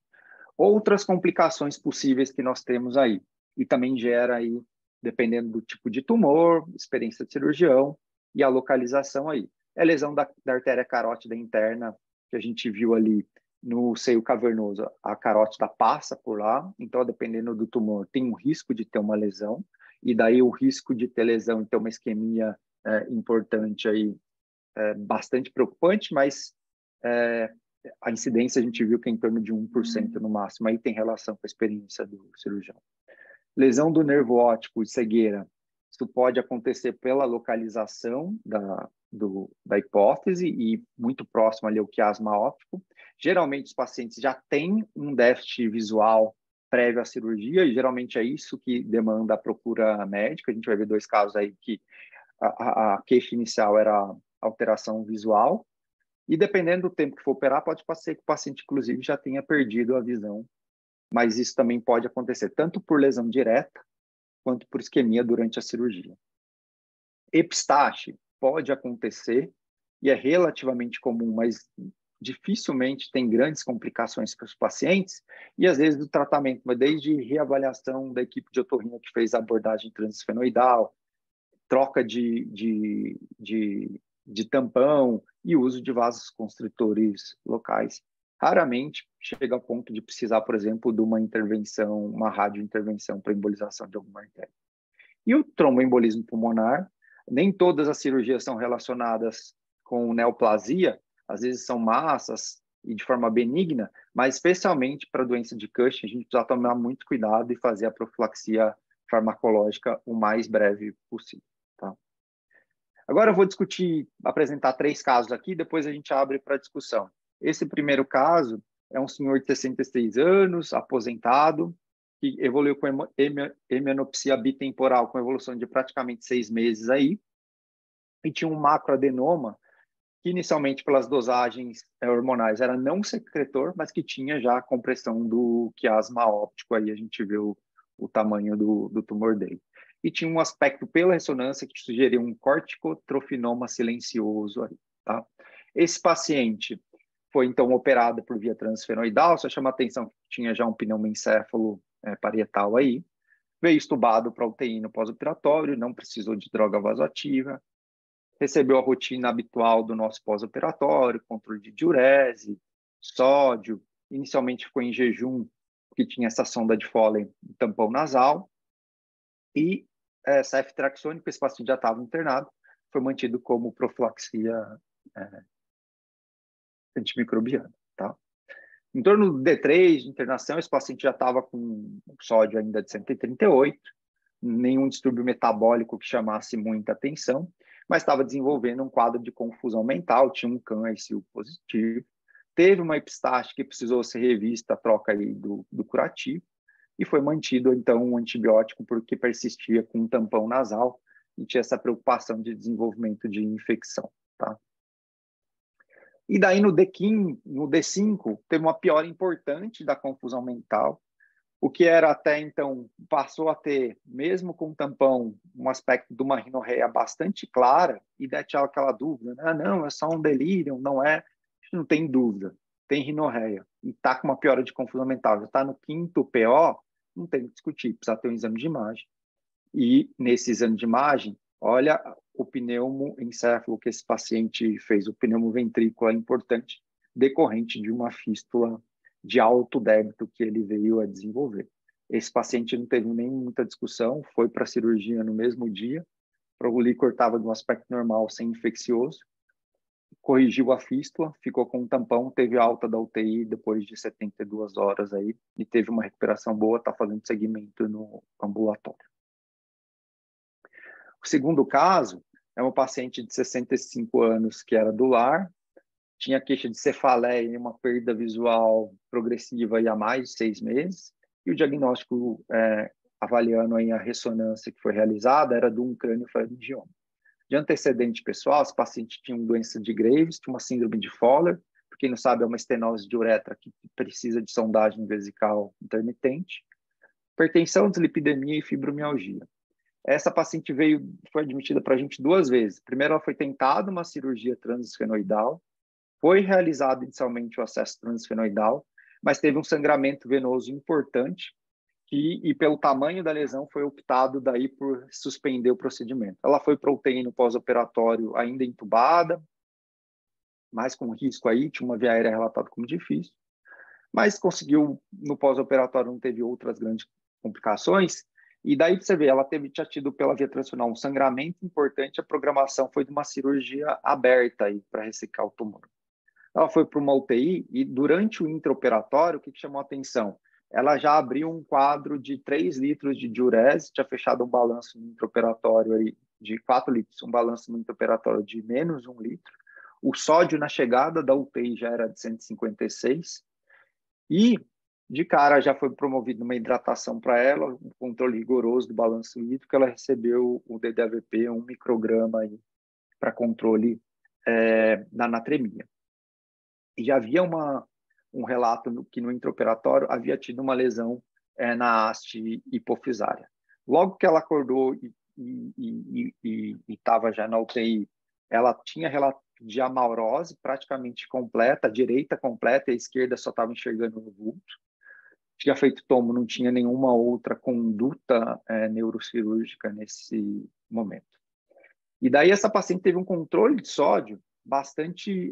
Outras complicações possíveis que nós temos aí, e também gera aí, dependendo do tipo de tumor, experiência de cirurgião e a localização aí. É lesão da artéria carótida interna, que a gente viu ali no seio cavernoso, a carótida passa por lá, então, dependendo do tumor, tem um risco de ter uma lesão, e daí o risco de ter lesão e ter uma isquemia importante aí, bastante preocupante, mas a incidência a gente viu que é em torno de 1% no máximo, aí tem relação com a experiência do cirurgião. Lesão do nervo óptico e cegueira, isso pode acontecer pela localização da hipófise e muito próximo ali ao quiasma óptico. Geralmente os pacientes já têm um déficit visual prévio à cirurgia e geralmente é isso que demanda a procura médica. A gente vai ver 2 casos aí que a queixa inicial era alteração visual e dependendo do tempo que for operar, pode ser que o paciente, inclusive, já tenha perdido a visão, mas isso também pode acontecer tanto por lesão direta quanto por isquemia durante a cirurgia. Epistaxe pode acontecer e é relativamente comum, mas dificilmente tem grandes complicações para os pacientes e às vezes do tratamento, mas desde reavaliação da equipe de otorrino que fez a abordagem transesfenoidal, troca de tampão e uso de vasos constritores locais. Raramente chega ao ponto de precisar, por exemplo, de uma intervenção, uma radiointervenção para embolização de alguma artéria. E o tromboembolismo pulmonar, nem todas as cirurgias são relacionadas com neoplasia, às vezes são massas e de forma benigna, mas especialmente para a doença de Cushing, a gente precisa tomar muito cuidado e fazer a profilaxia farmacológica o mais breve possível. Tá? Agora eu vou apresentar 3 casos aqui, depois a gente abre para discussão. Esse primeiro caso é um senhor de 66 anos, aposentado, que evoluiu com hemianopsia bitemporal, com evolução de praticamente 6 meses aí, e tinha um macroadenoma, que inicialmente pelas dosagens hormonais era não secretor, mas que tinha já a compressão do quiasma óptico, aí a gente vê o tamanho do tumor dele. E tinha um aspecto pela ressonância que sugeria um corticotrofinoma silencioso aí, tá? Esse paciente foi então operado por via transesfenoidal, só chama a atenção que tinha já um pneumoencéfalo parietal aí, veio estubado para UTI no pós-operatório, não precisou de droga vasoativa, recebeu a rotina habitual do nosso pós-operatório, controle de diurese, sódio, inicialmente ficou em jejum, que tinha essa sonda de Foley, tampão nasal, e ceftriaxone, esse paciente já estava internado, foi mantido como profilaxia antimicrobiana, tá? Em torno do D3 de internação, esse paciente já estava com sódio ainda de 138, nenhum distúrbio metabólico que chamasse muita atenção, mas estava desenvolvendo um quadro de confusão mental, tinha um CAN-ICU positivo, teve uma epistaxe que precisou ser revista, a troca aí do curativo, e foi mantido, então, um antibiótico porque persistia com um tampão nasal e tinha essa preocupação de desenvolvimento de infecção, tá? E daí no D5, teve uma piora importante da confusão mental, o que era até então, passou a ter, mesmo com tampão, um aspecto de uma rinorreia bastante clara, e daí tinha aquela dúvida, né? Não, é só um delírio, não é, não tem dúvida, tem rinorreia, e está com uma piora de confusão mental, já está no 5º PO, não tem que discutir, precisa ter um exame de imagem. E nesse exame de imagem, olha o pneumoencéfalo que esse paciente fez, o pneumoventrículo é importante, decorrente de uma fístula de alto débito que ele veio a desenvolver. Esse paciente não teve nem muita discussão, foi para a cirurgia no mesmo dia, o líquor estava de um aspecto normal, sem infeccioso, corrigiu a fístula, ficou com um tampão, teve alta da UTI depois de 72 horas aí, e teve uma recuperação boa, está fazendo segmento no ambulatório. O segundo caso é uma paciente de 65 anos que era do lar, tinha queixa de cefaleia e uma perda visual progressiva há mais de 6 meses, e o diagnóstico, avaliando aí a ressonância que foi realizada, era de um crâniofaringioma. De antecedente pessoal, esse paciente tinha uma doença de Graves, tinha uma síndrome de Fowler, para quem não sabe, é uma estenose de uretra que precisa de sondagem vesical intermitente, hipertensão, dislipidemia e fibromialgia. Essa paciente foi admitida para a gente 2 vezes. Primeiro, ela foi tentada uma cirurgia transesfenoidal, foi realizado inicialmente o acesso transesfenoidal, mas teve um sangramento venoso importante e pelo tamanho da lesão foi optado daí por suspender o procedimento. Ela foi para UTI no pós-operatório ainda entubada, mas com risco aí, tinha uma via aérea relatada como difícil, mas conseguiu, no pós-operatório não teve outras grandes complicações, E daí você vê, ela tinha tido pela via transfuncional um sangramento importante, a programação foi de uma cirurgia aberta aí para ressecar o tumor. Ela foi para uma UTI e durante o intraoperatório, o que chamou a atenção? Ela já abriu um quadro de 3 litros de diurese, tinha fechado um balanço no intraoperatório aí de 4 litros, um balanço no intraoperatório de menos 1 litro. O sódio na chegada da UTI já era de 156 e de cara já foi promovido uma hidratação para ela, um controle rigoroso do balanço hídrico, ela recebeu o DDAVP, 1 micrograma para controle da natremia. E já havia um relato que no intraoperatório havia tido uma lesão na haste hipofisária. Logo que ela acordou e estava já na UTI, ela tinha relato de amaurose praticamente completa, a direita completa, a esquerda só estava enxergando no vulto. Tinha feito tomo, não tinha nenhuma outra conduta neurocirúrgica nesse momento. E daí essa paciente teve um controle de sódio bastante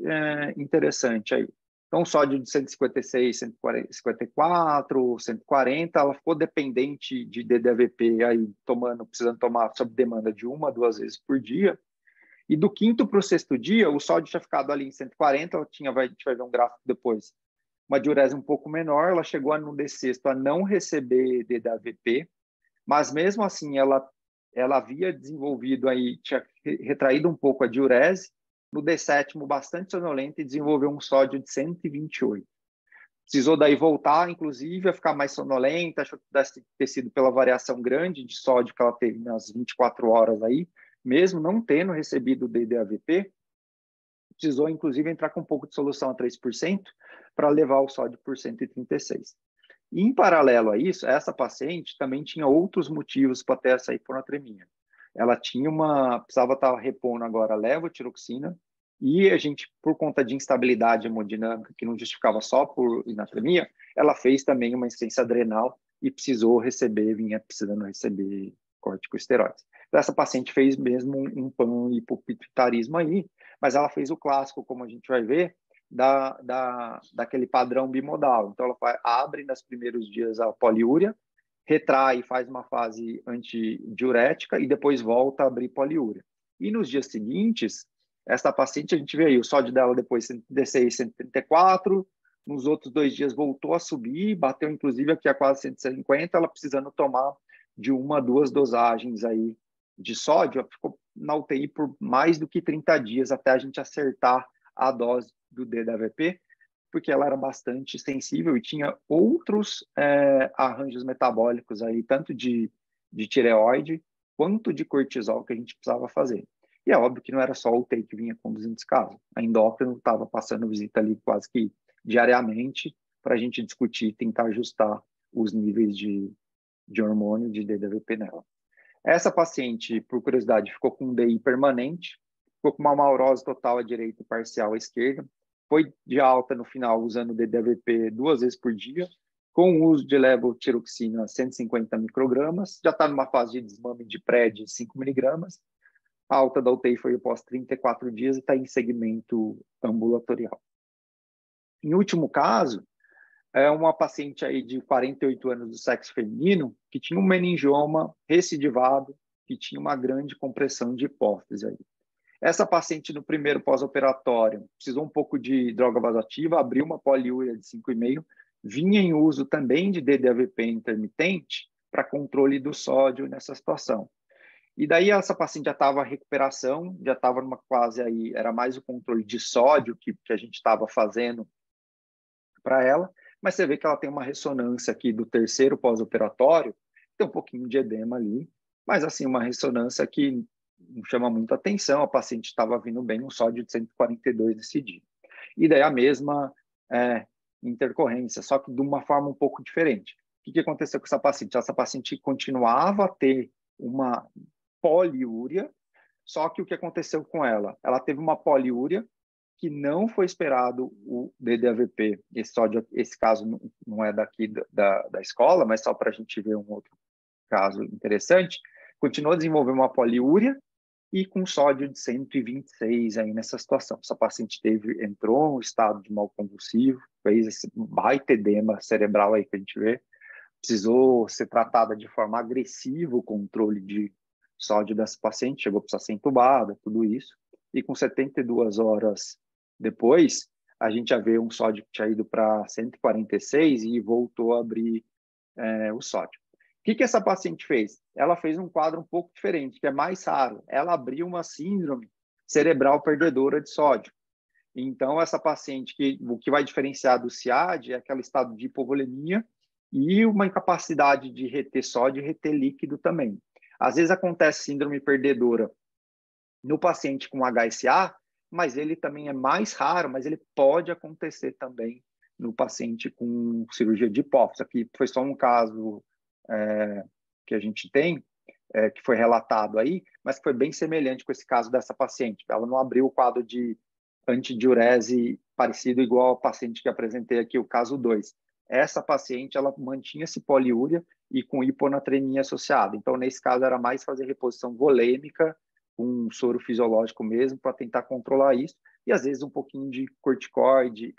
interessante aí. Então, sódio de 156, 154, 140, ela ficou dependente de DDAVP aí, precisando tomar sob demanda de 1 a 2 vezes por dia. E do 5º para o 6º dia, o sódio tinha ficado ali em 140, a gente vai ver um gráfico depois, uma diurese um pouco menor, ela chegou no D6 a não receber DDAVP, mas mesmo assim ela havia desenvolvido aí, tinha retraído um pouco a diurese, no D7 bastante sonolenta e desenvolveu um sódio de 128. Precisou daí voltar, inclusive, a ficar mais sonolenta, achou que pudesse ter sido pela variação grande de sódio que ela teve nas 24 horas aí, mesmo não tendo recebido o DDAVP, precisou, inclusive, entrar com um pouco de solução a 3% para levar o sódio por 136. E, em paralelo a isso, essa paciente também tinha outros motivos para ter essa hiponatremia. Ela precisava estar repondo agora levotiroxina, e a gente, por conta de instabilidade hemodinâmica, que não justificava só por inatremia, ela fez também uma insuficiência adrenal e vinha precisando receber corticosteroides. Então, essa paciente fez mesmo um panhipopituitarismo aí, mas ela fez o clássico, como a gente vai ver, daquele padrão bimodal. Então, ela abre nos primeiros dias a poliúria, retrai, faz uma fase antidiurética e depois volta a abrir poliúria. E nos dias seguintes, essa paciente, a gente vê aí o sódio dela depois 136, 134, nos outros 2 dias voltou a subir, bateu inclusive aqui a quase 150, ela precisando tomar de 1 a 2 dosagens aí de sódio, ela ficou na UTI por mais do que 30 dias até a gente acertar a dose do DDAVP, porque ela era bastante sensível e tinha outros arranjos metabólicos aí, tanto de tireoide quanto de cortisol que a gente precisava fazer. E é óbvio que não era só o UTI que vinha conduzindo esse caso. A endócrino estava passando visita ali quase que diariamente para a gente discutir e tentar ajustar os níveis de hormônio de DDAVP nela. Essa paciente, por curiosidade, ficou com um DI permanente, ficou com uma amaurose total à direita e parcial à esquerda, foi de alta no final usando o DDAVP 2 vezes por dia, com o uso de levotiroxina 150 microgramas, já está numa fase de desmame de pré de 5 miligramas, a alta da UTI foi após 34 dias e está em segmento ambulatorial. Em último caso, é uma paciente aí de 48 anos do sexo feminino que tinha um meningioma recidivado, que tinha uma grande compressão de hipófise aí. Essa paciente no primeiro pós-operatório precisou um pouco de droga vasoativa, abriu uma poliúria de 5,5, vinha em uso também de DDAVP intermitente para controle do sódio nessa situação. E daí essa paciente já estava em recuperação, já estava numa fase aí, era mais o controle de sódio que a gente estava fazendo para ela, mas você vê que ela tem uma ressonância aqui do terceiro pós-operatório, tem um pouquinho de edema ali, mas assim, uma ressonância que não chama muita atenção, a paciente estava vindo bem, um sódio de 142 nesse dia. E daí a mesma intercorrência, só que de uma forma um pouco diferente. O que aconteceu com essa paciente? Essa paciente continuava a ter uma poliúria, só que o que aconteceu com ela? Ela teve uma poliúria que não foi esperado o DDAVP. Esse caso não é daqui da escola, mas só para a gente ver um outro caso interessante. Continuou desenvolvendo uma poliúria e com sódio de 126 aí nessa situação. Essa paciente entrou em um estado de mal convulsivo, fez esse baita edema cerebral aí que a gente vê, precisou ser tratada de forma agressiva o controle de sódio dessa paciente, chegou a precisar ser entubada, tudo isso. E com 72 horas depois, a gente já vê um sódio que tinha ido para 146 e voltou a abrir o sódio. O que essa paciente fez? Ela fez um quadro um pouco diferente, que é mais raro. Ela abriu uma síndrome cerebral perdedora de sódio. Então, essa paciente, o que vai diferenciar do CIAD é aquele estado de hipovolemia e uma incapacidade de reter sódio e reter líquido também. Às vezes acontece síndrome perdedora no paciente com HSA, mas ele também é mais raro, mas ele pode acontecer também no paciente com cirurgia de hipófise. Aqui foi só um caso que a gente tem, que foi relatado aí, mas que foi bem semelhante com esse caso dessa paciente. Ela não abriu o quadro de antidiurese parecido igual ao paciente que apresentei aqui, o caso 2. Essa paciente, ela mantinha-se poliúria e com hiponatremia associada. Então, nesse caso, era mais fazer reposição volêmica, com soro fisiológico mesmo, para tentar controlar isso. E, às vezes, um pouquinho de corticoide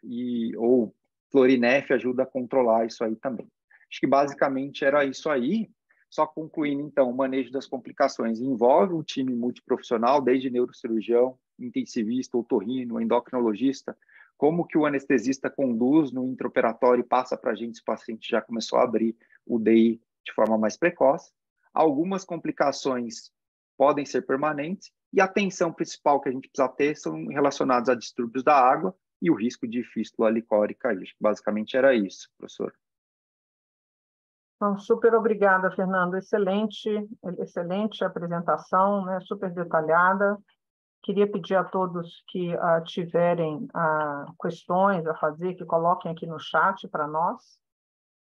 ou florinef ajuda a controlar isso aí também. Acho que, basicamente, era isso aí. Só concluindo, então, o manejo das complicações envolve um time multiprofissional, desde neurocirurgião, intensivista, otorrino, endocrinologista, como que o anestesista conduz no intraoperatório e passa para a gente se o paciente já começou a abrir o DI de forma mais precoce. Algumas complicações podem ser permanentes e a atenção principal que a gente precisa ter são relacionadas a distúrbios da água e o risco de fístula licórica. Basicamente era isso, professor. Então, super obrigada, Fernando. Excelente apresentação, né? Super detalhada. Queria pedir a todos que tiverem questões a fazer, que coloquem aqui no chat para nós,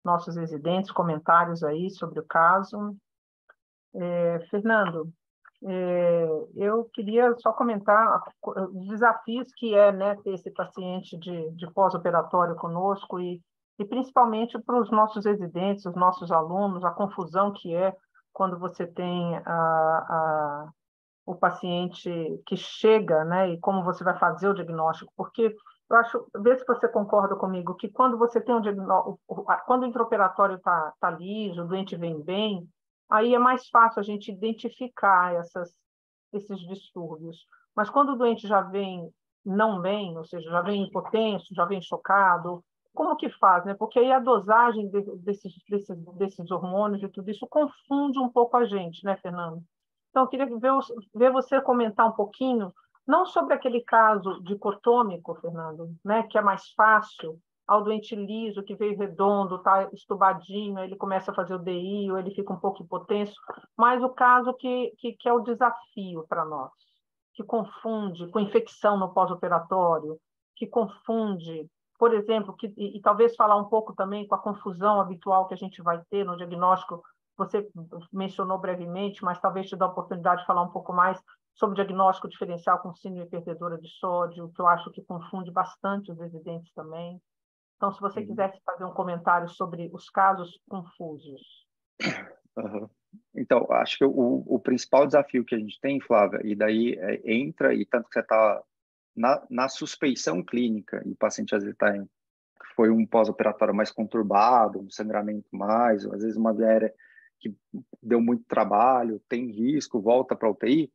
nossos residentes, comentários aí sobre o caso. Fernando, eu queria só comentar os desafios que né, ter esse paciente de pós-operatório conosco e principalmente para os nossos residentes, os nossos alunos, a confusão que é quando você tem o paciente que chega, né, e como você vai fazer o diagnóstico, porque eu acho, vê se você concorda comigo, que quando você tem um diagnóstico, quando o intraoperatório está liso, o doente vem bem, aí é mais fácil a gente identificar esses distúrbios. Mas quando o doente já vem não bem, ou seja, já vem hipotenso, já vem chocado, como que faz, né? Porque aí a dosagem desses hormônios e tudo isso confunde um pouco a gente, né, Fernando? Então, eu queria ver você comentar um pouquinho, não sobre aquele caso dicotômico, Fernando, né, que é mais fácil, ao doente liso, que veio redondo, está estubadinho, ele começa a fazer o DI, ou ele fica um pouco hipotenso, mas o caso que é o desafio para nós, que confunde com infecção no pós-operatório, que confunde, por exemplo, e talvez falar um pouco também com a confusão habitual que a gente vai ter no diagnóstico. Você mencionou brevemente, mas talvez te dê a oportunidade de falar um pouco mais sobre o diagnóstico diferencial com síndrome perdedora de sódio, que eu acho que confunde bastante os residentes também. Então, se você quisesse fazer um comentário sobre os casos confusos. Uhum. Então, acho que o principal desafio que a gente tem, Flávia, e daí entra, e tanto que você está na suspeição clínica, e o paciente às vezes foi um pós-operatório mais conturbado, um sangramento mais, ou às vezes uma diarreia que deu muito trabalho, tem risco, volta para a UTI,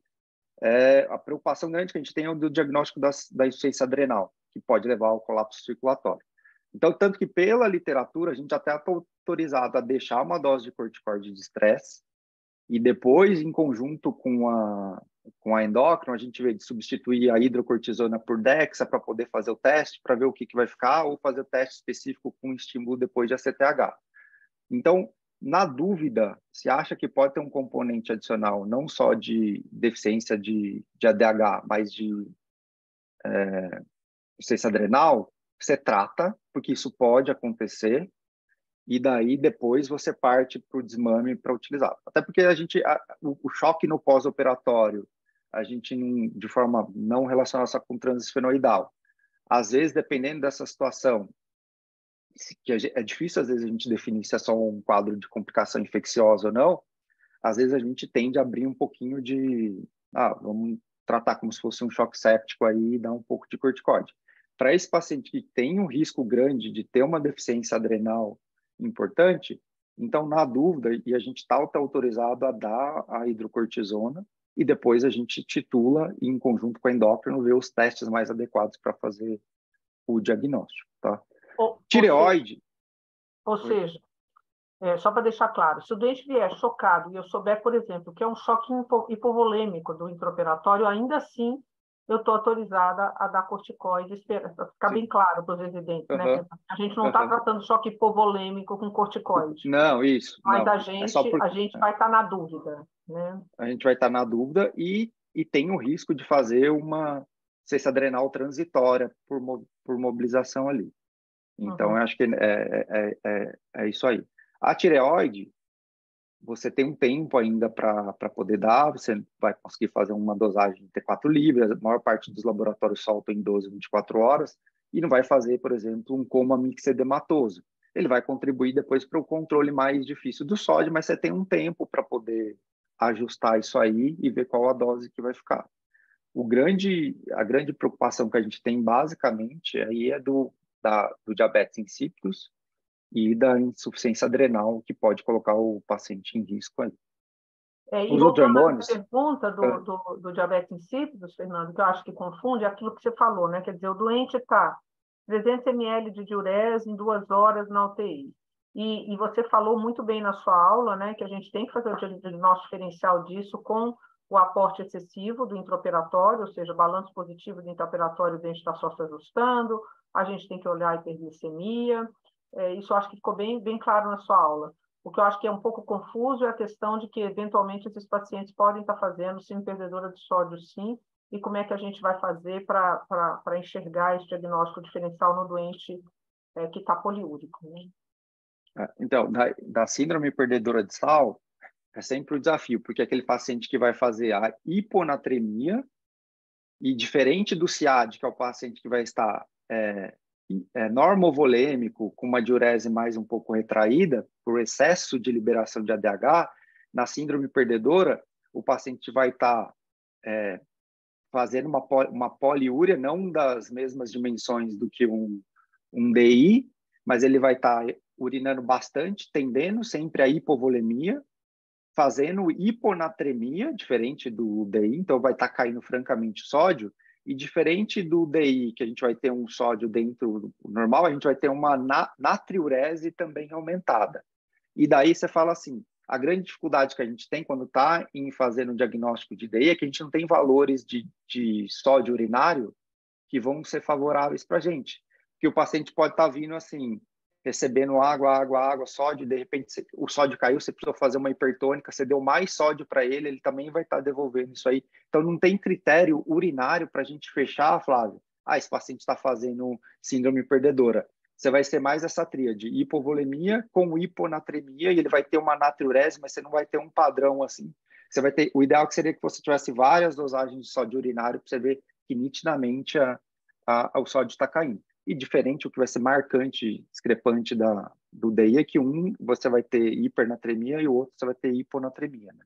a preocupação grande que a gente tem é o do diagnóstico da insuficiência adrenal, que pode levar ao colapso circulatório. Então, tanto que pela literatura, a gente até está autorizado a deixar uma dose de corticoide de estresse e depois, em conjunto com a endócrina, a gente vê de substituir a hidrocortisona por Dexa para poder fazer o teste, para ver o que vai ficar, ou fazer o teste específico com estímulo depois de ACTH. Então, na dúvida, se acha que pode ter um componente adicional, não só de deficiência de ADH, mas de insuficiência adrenal, você trata, porque isso pode acontecer, e daí depois você parte para o desmame para utilizar. Até porque o choque no pós-operatório, a gente, de forma não relacionada só com transesfenoidal, às vezes, dependendo dessa situação, que é difícil às vezes a gente definir se é só um quadro de complicação infecciosa ou não, às vezes a gente tende a abrir um pouquinho vamos tratar como se fosse um choque séptico aí e dar um pouco de corticoide. Para esse paciente que tem um risco grande de ter uma deficiência adrenal importante, Então, na dúvida, e a gente está autorizado a dar a hidrocortisona, e depois a gente titula e, em conjunto com a endócrino, vê os testes mais adequados para fazer o diagnóstico, tá? Tireoide. Ou seja, só para deixar claro, se o doente vier chocado e eu souber, por exemplo, que é um choque hipovolêmico do intraoperatório, ainda assim eu estou autorizada a dar corticoide, para ficar bem claro para os residentes, né? A gente não está tratando choque hipovolêmico com corticoide. Não, isso. Mas não. a gente vai estar na dúvida, né? A gente vai estar na dúvida e tem o risco de fazer uma cesta adrenal transitória por mobilização ali. Então, eu acho que é isso aí. A tireoide, você tem um tempo ainda para poder dar, você vai conseguir fazer uma dosagem de T4 livre, a maior parte dos laboratórios soltam em 12, 24 horas, e não vai fazer, por exemplo, um coma mixedematoso. Ele vai contribuir depois para o controle mais difícil do sódio, mas você tem um tempo para poder ajustar isso aí e ver qual a dose que vai ficar. A grande preocupação que a gente tem, basicamente, aí é do diabetes insípidos, e da insuficiência adrenal, que pode colocar o paciente em risco aí. E voltando à pergunta do diabetes insípidos, Fernando, que eu acho que confunde, é aquilo que você falou, né? Quer dizer, o doente está 300 ml de diurese em 2 horas na UTI. E você falou muito bem na sua aula, né, que a gente tem que fazer o diagnóstico diferencial disso com o aporte excessivo do intraoperatório, ou seja, balanço positivo do intraoperatório, o dente está só se ajustando, a gente tem que olhar a hiperglicemia. Isso eu acho que ficou bem claro na sua aula. O que eu acho que é um pouco confuso é a questão de que, eventualmente, esses pacientes podem estar fazendo síndrome perdedora de sódio, sim, e como é que a gente vai fazer para enxergar esse diagnóstico diferencial no doente que está poliúrico, né? Então, da síndrome perdedora de sal, é sempre o desafio, porque é aquele paciente que vai fazer a hiponatremia, e diferente do CIAD, que é o paciente que vai estar normovolêmico, com uma diurese mais um pouco retraída, por excesso de liberação de ADH, na síndrome perdedora, o paciente vai estar fazendo uma poliúria, não das mesmas dimensões do que um DI, mas ele vai estar urinando bastante, tendendo sempre à hipovolemia, fazendo hiponatremia, diferente do DI, então vai estar caindo francamente sódio, e diferente do DI, que a gente vai ter um sódio dentro do normal, a gente vai ter uma natriurese também aumentada. E daí você fala assim, a grande dificuldade que a gente tem quando está em fazer um diagnóstico de DI é que a gente não tem valores de sódio urinário que vão ser favoráveis para a gente. Que o paciente pode estar vindo assim, recebendo água, sódio, de repente o sódio caiu, você precisou fazer uma hipertônica, você deu mais sódio para ele, ele também vai estar devolvendo isso aí. Então, não tem critério urinário para a gente fechar, Flávio. Esse paciente está fazendo síndrome perdedora. Você vai ser mais essa tríade, hipovolemia com hiponatremia, e ele vai ter uma natriurese, mas você não vai ter um padrão assim. Você vai ter, o ideal que seria que você tivesse várias dosagens de sódio urinário para você ver que nitidamente o sódio está caindo. E diferente, o que vai ser marcante, discrepante do DI é que um você vai ter hipernatremia e o outro você vai ter hiponatremia. Né?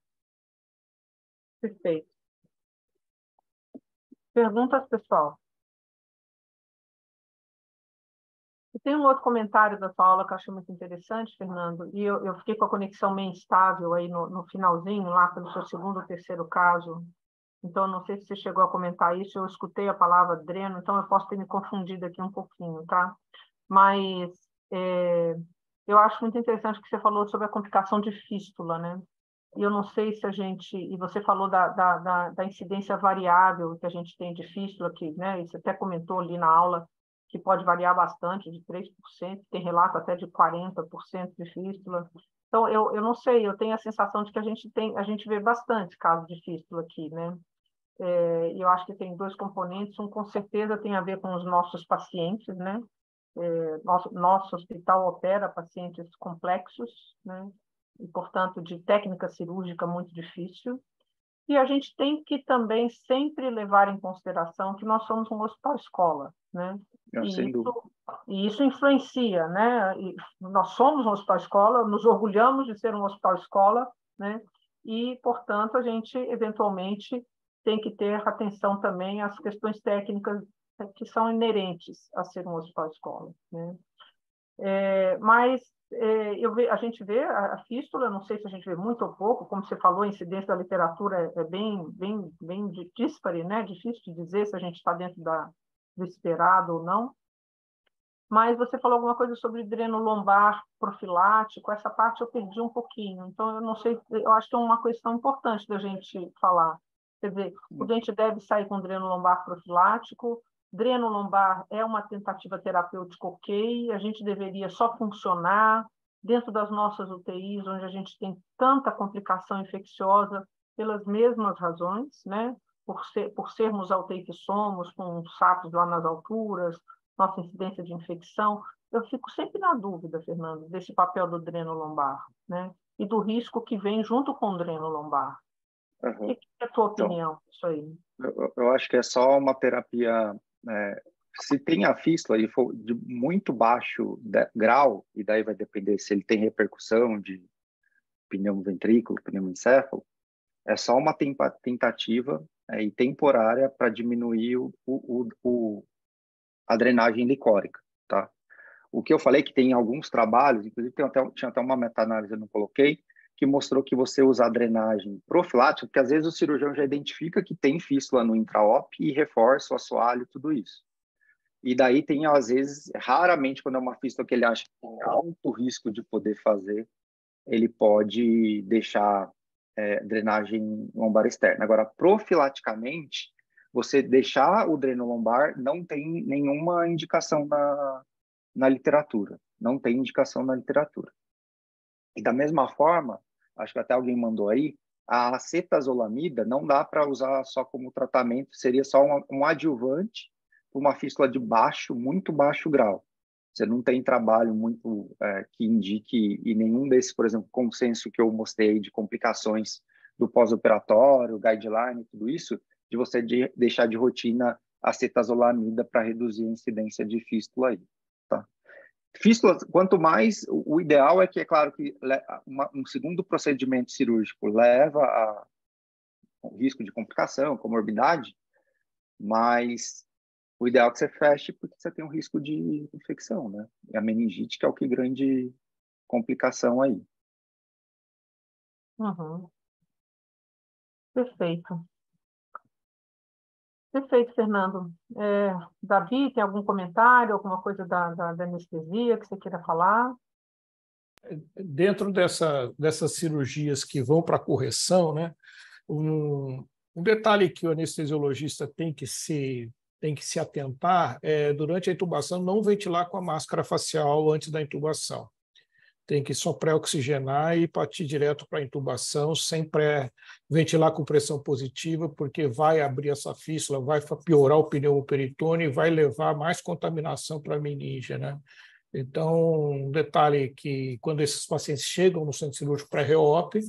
Perfeito. Perguntas, pessoal? Eu tenho um outro comentário da sua aula que eu achei muito interessante, Fernando, e eu fiquei com a conexão meio instável aí no finalzinho, lá pelo seu segundo ou terceiro caso. Então, não sei se você chegou a comentar isso, eu escutei a palavra dreno, então eu posso ter me confundido aqui um pouquinho, tá? Mas eu acho muito interessante que você falou sobre a complicação de fístula, né? E eu não sei se a gente... E você falou da incidência variável que a gente tem de fístula aqui, né? E você até comentou ali na aula que pode variar bastante, de 3%, tem relato até de 40% de fístula. Então, eu não sei, eu tenho a sensação de que a gente vê bastante casos de fístula aqui, né? Eu acho que tem 2 componentes, um com certeza tem a ver com os nossos pacientes, né? Nosso hospital opera pacientes complexos, né? E, portanto, de técnica cirúrgica muito difícil. E a gente tem que também sempre levar em consideração que nós somos um hospital-escola, né? E isso influencia, né? E nós somos um hospital-escola, nos orgulhamos de ser um hospital-escola, né? E, portanto, a gente, eventualmente, tem que ter atenção também às questões técnicas que são inerentes a ser um hospital-escola, né? Mas a gente vê a fístula, não sei se a gente vê muito ou pouco, como você falou, a incidência da literatura é bem díspare, né? Difícil de dizer se a gente está dentro do esperado ou não. Mas você falou alguma coisa sobre dreno lombar profilático, essa parte eu perdi um pouquinho, então eu não sei, eu acho que é uma questão importante da gente falar. Quer dizer, o doente deve sair com dreno lombar profilático, dreno lombar é uma tentativa terapêutica ok, a gente deveria só funcionar dentro das nossas UTIs, onde a gente tem tanta complicação infecciosa pelas mesmas razões, né? Por sermos a UTI que somos, com sapos lá nas alturas, nossa incidência de infecção, eu fico sempre na dúvida, Fernando, desse papel do dreno lombar, né? E do risco que vem junto com o dreno lombar. Uhum. O que é a tua Então, opinião disso aí? eu acho que é só uma terapia. Se tem a fístula e for de muito baixo grau, e daí vai depender se ele tem repercussão de pneumoventrículo, pneumoencéfalo, é só uma tentativa e temporária para diminuir a drenagem licórica, tá? O que eu falei que tem alguns trabalhos, inclusive tinha até uma meta-análise, eu não coloquei, que mostrou que você usar drenagem profilática, porque às vezes o cirurgião já identifica que tem fístula no intraop e reforça o assoalho, tudo isso. E daí tem, às vezes, raramente, quando é uma fístula que ele acha que tem alto risco de poder fazer, ele pode deixar drenagem lombar externa. Agora, profilaticamente, você deixar o dreno lombar não tem nenhuma indicação na literatura. Não tem indicação na literatura. E da mesma forma, acho que até alguém mandou aí, a acetazolamida não dá para usar só como tratamento, seria só um adjuvante para uma fístula de muito baixo grau. Você não tem trabalho muito que indique, e nenhum desses, por exemplo, consenso que eu mostrei de complicações do pós-operatório, guideline, tudo isso, de você deixar de rotina acetazolamida para reduzir a incidência de fístula aí, tá? Fístula, quanto mais, o ideal é que, é claro que um segundo procedimento cirúrgico leva a um risco de complicação, comorbidade, mas o ideal é que você feche porque você tem um risco de infecção, né? E a meningite que é o que grande complicação aí. Uhum. Perfeito. Perfeito, Fernando. Davi, tem algum comentário, alguma coisa da anestesia que você queira falar? Dentro dessas cirurgias que vão para a correção, né, um detalhe que o anestesiologista tem que se atentar é, durante a intubação, não ventilar com a máscara facial antes da intubação. Tem que só pré-oxigenar e partir direto para a intubação, sem pré-ventilar com pressão positiva, porque vai abrir essa fístula, vai piorar o pneumoperitônio e vai levar mais contaminação para a meninge, né? Então, um detalhe que quando esses pacientes chegam no centro cirúrgico pré-reop,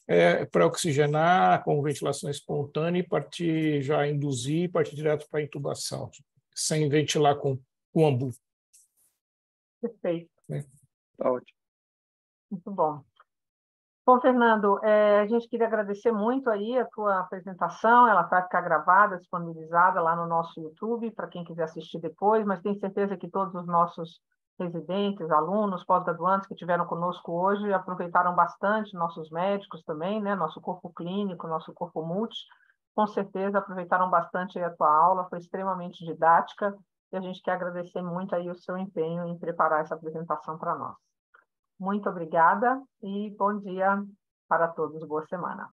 é pré-oxigenar com ventilação espontânea e partir já induzir e partir direto para a intubação, sem ventilar com ambu. Perfeito. Tá ótimo. Muito bom. Bom, Fernando, a gente queria agradecer muito aí a tua apresentação, ela vai ficar gravada, disponibilizada lá no nosso YouTube, para quem quiser assistir depois, mas tenho certeza que todos os nossos residentes, alunos, pós-graduantes que estiveram conosco hoje aproveitaram bastante, nossos médicos também, né, nosso corpo clínico, nosso corpo multi, com certeza aproveitaram bastante a tua aula, foi extremamente didática, e a gente quer agradecer muito aí o seu empenho em preparar essa apresentação para nós. Muito obrigada e bom dia para todos. Boa semana.